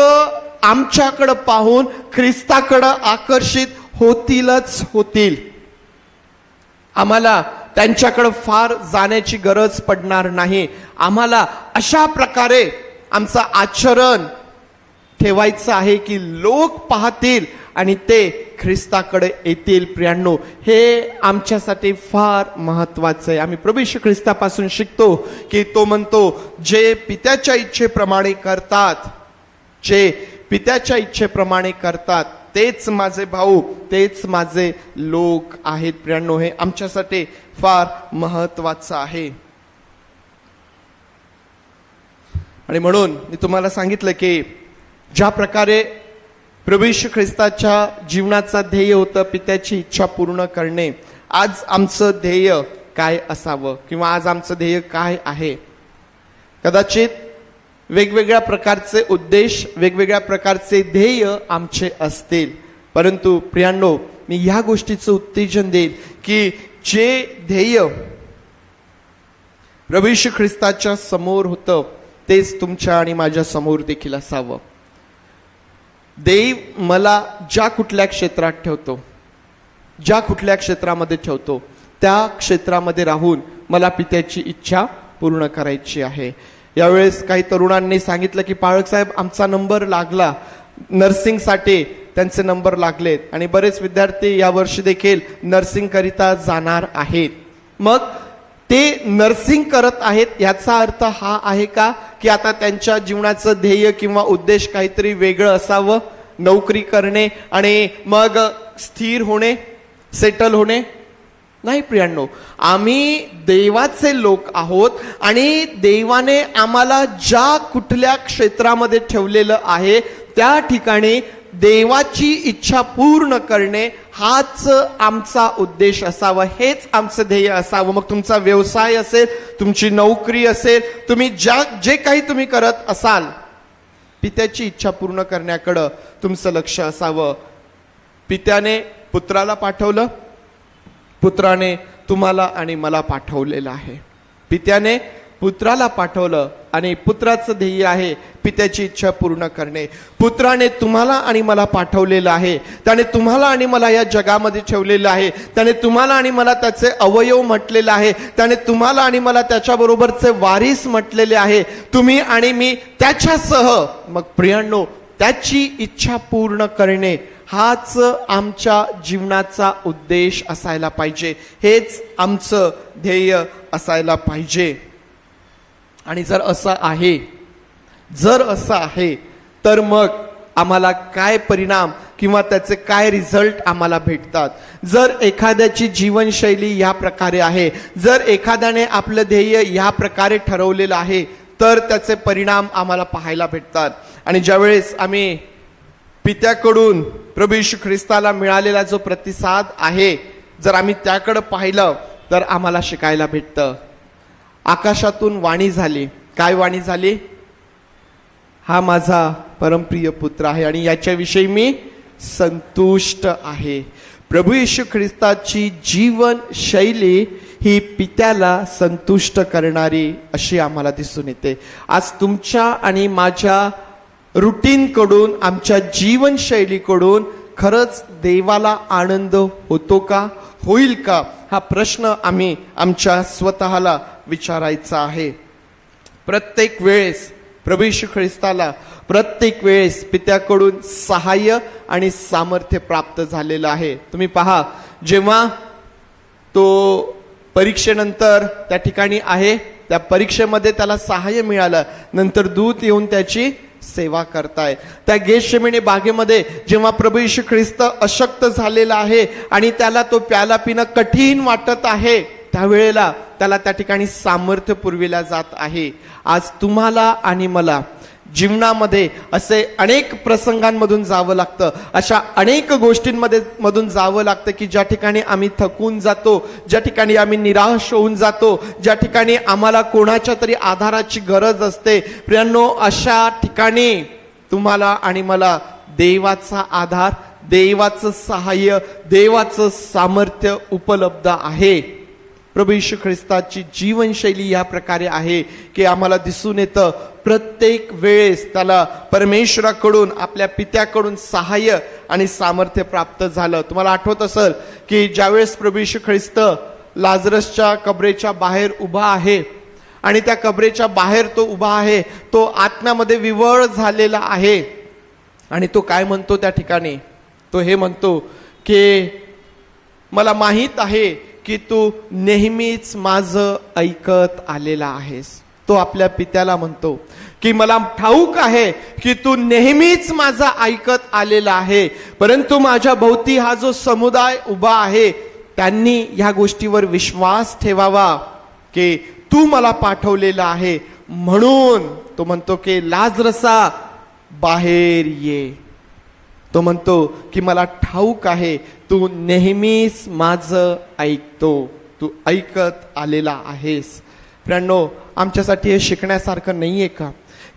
आमच्याकडे पाहून ख्रिस्ताकडे आकर्षित होतील. आम्हाला त्यांच्याकडे फार जाण्याची गरज पडणार नाही. आम्हाला अशा प्रकारे आमचं आचरण ठेवायचं आहे की लोक पाहतील आणि ते ख्रिस्ताकडे येतील. प्रियांनो, हे आमच्यासाठी फार महत्वाचं आहे. आम्ही प्रभू येशू ख्रिस्तापासून शिकतो की तो म्हणतो, जे पित्याच्या इच्छेप्रमाणे करतात तेच माझे भाऊ, तेच माझे लोक आहेत. प्रियांनो, हे आमच्यासाठी फार महत्वाचं आहे. आणि म्हणून मी तुम्हाला सांगितलं की ज्या प्रकारे प्रभू येशू ख्रिस्ताच्या जीवनाचा ध्येय होतं पित्याची इच्छा पूर्ण करणे, आज आमचं ध्येय काय असावं किंवा आज आमचं ध्येय काय आहे? कदाचित वेगवेगळ्या प्रकारचे उद्देश, वेगवेगळ्या प्रकारचे ध्येय आमचे असतील, परंतु प्रियांनो, मी ह्या गोष्टीचं उत्तेजन देईल की जे ध्येय प्रभू येशू ख्रिस्ताच्या समोर होतं तेच तुमच्या आणि माझ्या समोर देखील असावं. देव मला ज्या कुठल्या क्षेत्रात ठेवतो, ज्या कुठल्या क्षेत्रामध्ये ठेवतो, त्या क्षेत्रामध्ये राहून मला पित्याची इच्छा पूर्ण करायची आहे. यावेळेस काही तरुणांनी सांगितलं की पाळक साहेब, आमचा नंबर लागला, नर्सिंगसाठी त्यांचे नंबर लागलेत आणि बरेच विद्यार्थी या वर्षी देखील नर्सिंग करिता जाणार आहेत. मग ते नर्सिंग करत आहेत याचा अर्थ हा आहे का की आता त्यांच्या जीवनाचं ध्येय किंवा उद्देश काहीतरी वेगळं असावं, नोकरी करणे आणि मग स्थिर होणे, सेटल होणे? नाही प्रियांनो, आम्ही देवाचे लोक आहोत आणि देवाने आम्हाला ज्या कुठल्या क्षेत्रामध्ये ठेवलेलं आहे त्या ठिकाणी देवाची इच्छा पूर्ण करणे हाच आमचा उद्देश असावा, हेच आमचं ध्येय असावं. मग तुमचा व्यवसाय असेल, तुमची नोकरी असेल, तुम्ही जे काही तुम्ही करत असाल, पित्याची इच्छा पूर्ण करण्याकडं तुमचं लक्ष असावं. पित्याने पुत्राला पाठवलं, पुत्राने तुम्हाला आणि मला पाठवलेलं आहे. पित्याने पुत्राला पाठवलं आणि पुत्राचं ध्येय आहे पित्याची इच्छा पूर्ण करणे. पुत्राने तुम्हाला आणि मला पाठवलेलं आहे, त्याने तुम्हाला आणि मला या जगामध्ये ठेवलेलं आहे, त्याने तुम्हाला आणि मला त्याचे अवयव म्हटलेलं आहे, त्याने तुम्हाला आणि मला त्याच्याबरोबरचे वारीस म्हटलेले आहे, तुम्ही आणि मी त्याच्यासह. मग प्रियांनो, त्याची इच्छा पूर्ण करणे हाच आमच्या जीवनाचा उद्देश असायला पाहिजे, हेच आमचं ध्येय असायला पाहिजे. आणि जर असं आहे तर मग आम्हाला काय परिणाम किंवा त्याचे काय रिझल्ट आम्हाला भेटतात? जर एखाद्याची जीवनशैली या प्रकारे आहे, जर एखाद्याने आपलं ध्येय या प्रकारे ठरवलेलं आहे, तर त्याचे परिणाम आम्हाला पाहायला भेटतात. आणि ज्यावेळेस आम्ही पित्याकडून प्रभू येशू ख्रिस्ताला मिळालेला जो प्रतिसाद आहे, जर आम्ही त्याकडे पाहिलं तर आम्हाला शिकायला भेटतं. आकाशातून वाणी झाली. काय वाणी झाली? हा माझा परमप्रिय पुत्र आहे आणि याच्याविषयी मी संतुष्ट आहे. प्रभू येशू ख्रिस्ताची जीवनशैली ही पित्याला संतुष्ट करणारी अशी आम्हाला दिसून येते. आज तुमच्या आणि माझ्या रुटीनकडून, आमच्या जीवनशैलीकडून खरंच देवाला आनंद होतो का, होईल का, हा प्रश्न आम्ही आमच्या स्वतःला विचारायचा आहे. प्रत्येक वेळेस प्रभू येशू ख्रिस्ताला प्रत्येक वेळेस पित्याकडून सहाय्य आणि सामर्थ्य प्राप्त झालेलं आहे. तुम्ही पहा, जेव्हा तो परीक्षेनंतर त्या ठिकाणी आहे, त्या परीक्षेमध्ये त्याला सहाय्य मिळालं, नंतर दूत येऊन त्याची सेवा करतायत. त्या गेतशेमने बागेमध्ये जेव्हा प्रभू येशू ख्रिस्त अशक्त झालेला आहे आणि त्याला तो प्याला पिणं कठीण वाटत आहे, त्यावेळेला त्याला त्या ठिकाणी सामर्थ्य पुरविला जात आहे. आज तुम्हाला आणि मला जीवनामध्ये असे अनेक प्रसंगांमधून जावं लागतं, अशा अनेक मधून जावं लागतं की ज्या ठिकाणी आम्ही थकून जातो, ज्या ठिकाणी आम्ही निराश होऊन जातो, ज्या ठिकाणी आम्हाला कोणाच्या तरी आधाराची गरज असते. प्रियांनो, अशा ठिकाणी तुम्हाला आणि मला देवाचा आधार, देवाचं सहाय्य, देवाचं सामर्थ्य उपलब्ध आहे. प्रभू येशू ख्रिस्ताची जीवनशैली या प्रकारे आहे की आम्हाला दिसून येतं प्रत्येक वेळेस त्याला परमेश्वराकडून, आपल्या पित्याकडून सहाय्य आणि सामर्थ्य प्राप्त झालं. तुम्हाला आठवत असेल की ज्यावेळेस प्रभू येशू ख्रिस्त लाजरसच्या कबरेच्या बाहेर उभा आहे आणि त्या कबरेच्या बाहेर तो उभा आहे, तो आत्म्यामध्ये विव्हळ झालेला आहे आणि तो काय म्हणतो त्या ठिकाणी? तो हे म्हणतो की मला माहित आहे की तू नेहमीच माझं ऐकत आलेला आहेस. तो आपल्या पित्याला म्हणतो की मला ठाऊक आहे की तू नेहमीच माझा ऐकत आलेला आहे, परंतु माझ्या भोवती हा जो समुदाय उभा आहे त्यांनी ह्या गोष्टीवर विश्वास ठेवावा की तू मला पाठवलेला आहे. म्हणून तो म्हणतो की लाजरसा बाहेर ये. तो म्हणतो की मला ठाऊक आहे तू नेहमीच माझं ऐकतो, तू ऐकत आलेला आहेस. फ्रेंडो, आमच्यासाठी हे शिकण्यासारखं नाहीये का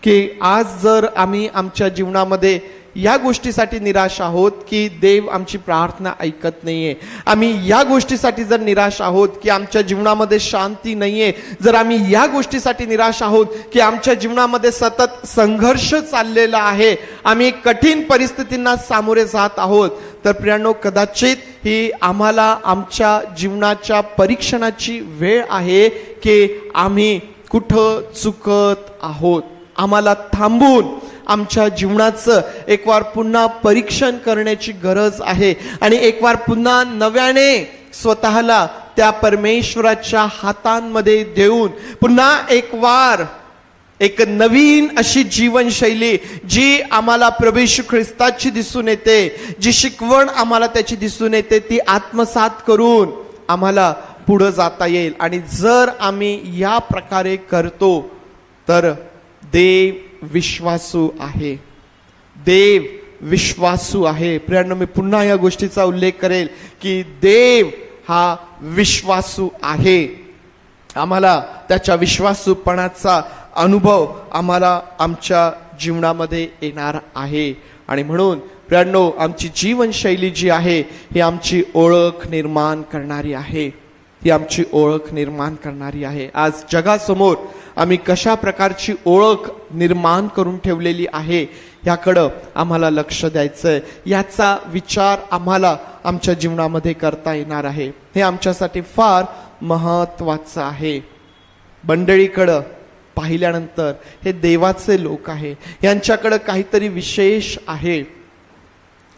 की आज जर आम्ही आमच्या जीवनामध्ये या गोष्टीसाठी निराश आहोत की देव आमची प्रार्थना ऐकत नाहीये, आम्ही या गोष्टीसाठी जर निराश आहोत की आमच्या जीवनामध्ये शांती नाहीये, जर आम्ही या गोष्टीसाठी निराश आहोत की आमच्या जीवनामध्ये सतत संघर्ष चाललेला आहे, आम्ही कठीण परिस्थितींना सामोरे जात आहोत, तर प्रियांनो, कदाचित ही आम्हाला आमच्या जीवनाच्या परीक्षणाची वेळ आहे की आम्ही कुठं चुकत आहोत. आम्हाला थांबून आमच्या जीवनाचं एक वार पुन्हा परीक्षण करण्याची गरज आहे आणि एक वार पुन्हा नव्याने स्वतःला त्या परमेश्वराच्या हातांमध्ये देऊन पुन्हा एक वार एक नवीन अशी जीवनशैली जी आम्हाला प्रभू येशू ख्रिस्ताची दिसून येते, जी शिकवण आम्हाला त्याची दिसून येते, ती आत्मसात करून आम्हाला पुढे जाता येईल. आणि जर आम्ही या प्रकारे करतो तर देव विश्वासू आहे, देव विश्वासू आहे. प्रियांनो, मी पुन्हा या गोष्टीचा उल्लेख करेल की देव हा विश्वासू आहे. आम्हाला त्याच्या विश्वासूपणाचा अनुभव आम्हाला आमच्या जीवनामध्ये येणार आहे. आणि म्हणून प्रियांनो, आमची जीवनशैली जी आहे ही आमची ओळख निर्माण करणारी आहे, ही आमची ओळख निर्माण करणारी आहे. आज जगासमोर आम्ही कशा प्रकारची ओळख निर्माण करून ठेवलेली आहे याकडं आम्हाला लक्ष द्यायचंय. याचा विचार आम्हाला आमच्या जीवनामध्ये करता येणार आहे. हे आमच्यासाठी फार महत्वाचं आहे. मंडळीकडं पाहिल्यानंतर हे देवाचे लोक आहे, यांच्याकडं काहीतरी विशेष आहे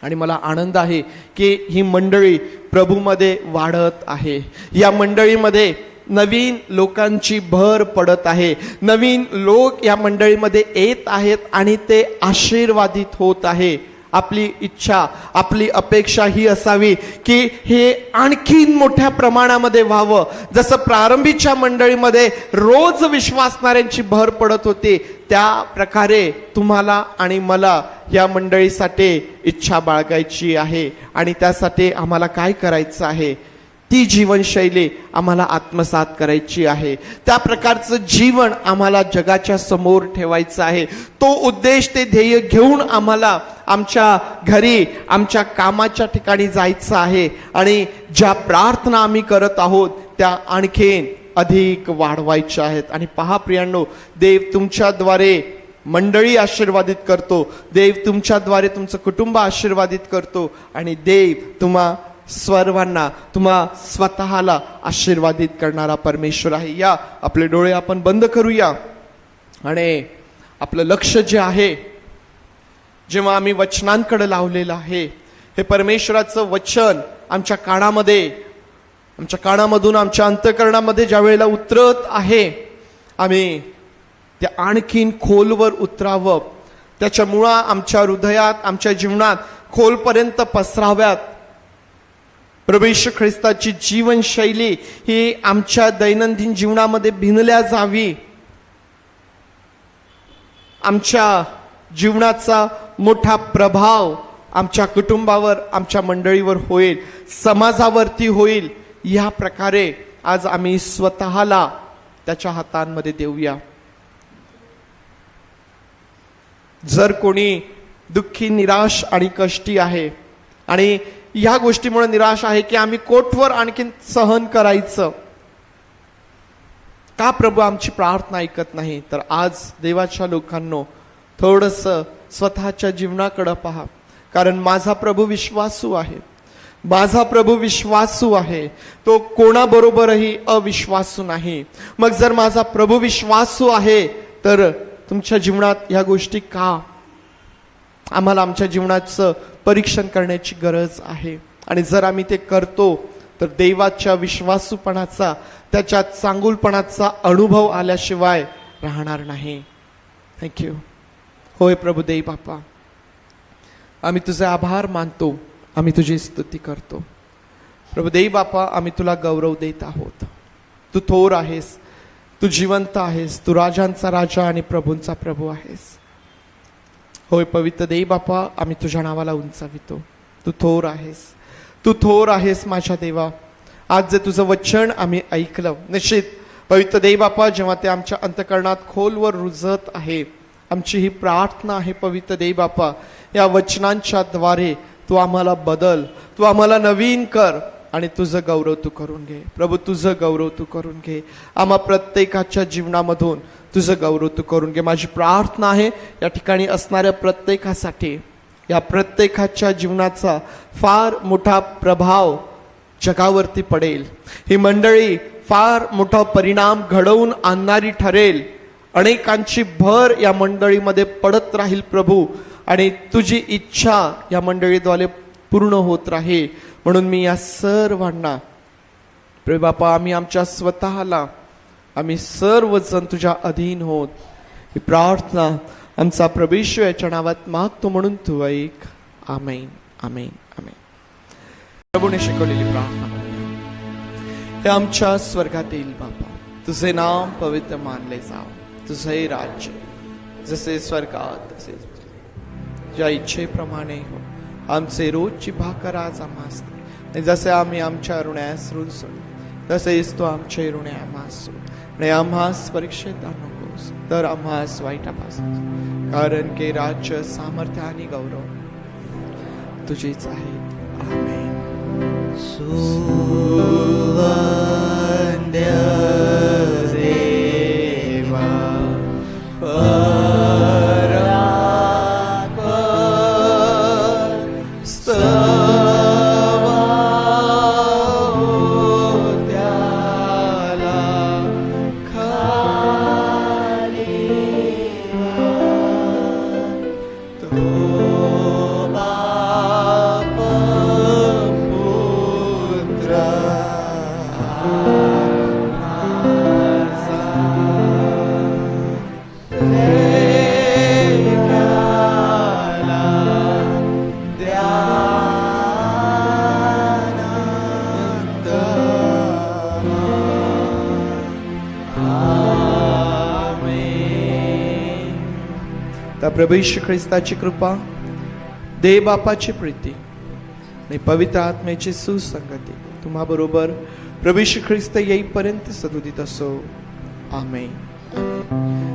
आणि मला आनंद आहे की ही मंडळी प्रभूमध्ये वाढत आहे. या मंडळीमध्ये नवीन लोकांची भर पडत आहे, नवीन लोक या मंडळीमध्ये येत आहेत आणि ते आशीर्वादित होत आहे. आपली इच्छा, आपली अपेक्षा ही असावी की हे आणखीन मोठ्या प्रमाणामध्ये व्हावं. जसं प्रारंभीच्या मंडळीमध्ये रोज विश्वासणाऱ्यांची भर पडत होती, त्या प्रकारे तुम्हाला आणि मला या मंडळीसाठी इच्छा बाळगायची आहे. आणि त्यासाठी आम्हाला काय करायचं आहे? ती जीवनशैली आम्हाला आत्मसात करायची आहे. त्या प्रकारचं जीवन आम्हाला जगाच्या समोर ठेवायचं आहे. तो उद्देश, ते ध्येय घेऊन आम्हाला आमच्या घरी, आमच्या कामाच्या ठिकाणी जायचं आहे. आणि ज्या प्रार्थना आम्ही करत आहोत त्या आणखीन अधिक वाढवायच्या आहेत. आणि पहा प्रियांनो, देव तुमच्याद्वारे मंडळी आशीर्वादित करतो, देव तुमच्याद्वारे तुमचं कुटुंब आशीर्वादित करतो आणि देव सर्वांना, तुम्हा स्वतःला आशीर्वादित करणारा परमेश्वर आहे. या आपले डोळे आपण बंद करूया आणि आपलं लक्ष जे आहे, जेव्हा आम्ही वचनांकडे लावलेलं आहे, हे परमेश्वराचं वचन आमच्या कानामध्ये, आमच्या कानामधून आमच्या अंतःकरणामध्ये ज्या वेळेला उतरत आहे, आम्ही ते आणखीन खोलवर उतरावं, त्याच्या मुळा आमच्या हृदयात, आमच्या जीवनात खोलपर्यंत पसराव्यात. प्रभू येशू ख्रिस्ताची जीवनशैली ही आमच्या दैनंदिन जीवनामध्ये भिनल्या जावी. आमच्या जीवनाचा मोठा प्रभाव आमच्या कुटुंबावर, आमच्या मंडळीवर होईल, समाजावरती होईल. या प्रकारे आज आम्ही स्वतःला त्याच्या हातांमध्ये देऊया. जर कोणी दुःखी, निराश आणि कष्टी आहे आणि या गोष्टीमुळे निराश आहे की आम्ही कोठवर आणखीन सहन करायचं, का प्रभू आमची प्रार्थना ऐकत नाही, तर आज देवाच्या लोकांनो थोडस स्वतःच्या जीवनाकडे पहा. कारण माझा प्रभू विश्वासू आहे, माझा प्रभू विश्वासू आहे, तो कोणाबरोबरही अविश्वासू नाही. मग जर माझा प्रभू विश्वासू आहे तर तुमच्या जीवनात या गोष्टी का? आम्हाला आमच्या जीवनाचं परीक्षण करण्याची गरज आहे. आणि जर आम्ही ते करतो तर देवाच्या विश्वासूपणाचा, त्याच्या चांगुलपणाचा अनुभव आल्याशिवाय राहणार नाही. थँक्यू. होय प्रभू देव बापा, आम्ही तुझे आभार मानतो, आम्ही तुझी स्तुती करतो. प्रभू देव बापा, आम्ही तुला गौरव देत आहोत. तू थोर आहेस, तू जिवंत आहेस, तू राजांचा राजा आणि प्रभूंचा प्रभू आहेस. होय पवित्र देव बापा, आम्ही तुझ्या नावाला उंचावितो. तू थोर आहेस, तू थोर आहेस माझ्या देवा. आज जे तुझं वचन आम्ही ऐकलं, निश्चित पवित्र देव बापा, जेव्हा ते आमच्या अंतःकरणात खोलवर रुजत आहे, आमची ही प्रार्थना आहे पवित्र देव बापा, या वचनांच्या द्वारे तू आम्हाला बदल, तू आम्हाला नवीन कर आणि तुझं गौरव तू करून घे. प्रभू तुझं गौरव तू करून घे. आम्हा प्रत्येकाच्या जीवनामधून तुझं गौरव तू करून घे. माझी प्रार्थना आहे या ठिकाणी असणाऱ्या प्रत्येकासाठी, या प्रत्येकाच्या जीवनाचा फार मोठा प्रभाव जगावरती पडेल. ही मंडळी फार मोठा परिणाम घडवून आणणारी ठरेल. अनेकांची भर या मंडळीमध्ये पडत राहील प्रभू, आणि तुझी इच्छा या मंडळीद्वारे पूर्ण होत राहील. म्हणून मी या सर्वांना प्रभू बापा, आम्ही आमच्या स्वतःला, आम्ही सर्वजण तुझ्या अधीन होत ही प्रार्थना आमचा प्रभू येशू याच्या नावात मागतो, म्हणून तू ऐक. आमेन, आमेन, आमेन. प्रभूने शिकवलेली प्रार्थना म्हणूया. हे आमच्या स्वर्गातील बापा, तुझे नाम पवित्र मानले जाव, तुझे राज्य जसे स्वर्गात तसे ज्या इच्छेप्रमाणे हो. आमचे रोजची भाकर आज आम्हास दे, आणि जसे आम्ही आमच्या ऋण्यास ऋण सोडू तसेच तो आमचे ऋणे आम्हास सोड, आणि आम्हास परीक्षेत आणू नकोस, तर आम्हास वाईटापासून, कारण की राज्य, सामर्थ्य आणि गौरव तुझीच आहे. आमेन. देवा प्रभू येशू ख्रिस्ताची कृपा, देव बापाची प्रीती आणि पवित्र आत्म्याची सुसंगती तुम्हा बरोबर प्रभू येशू ख्रिस्त येईपर्यंत सदोदित असो. आमेन.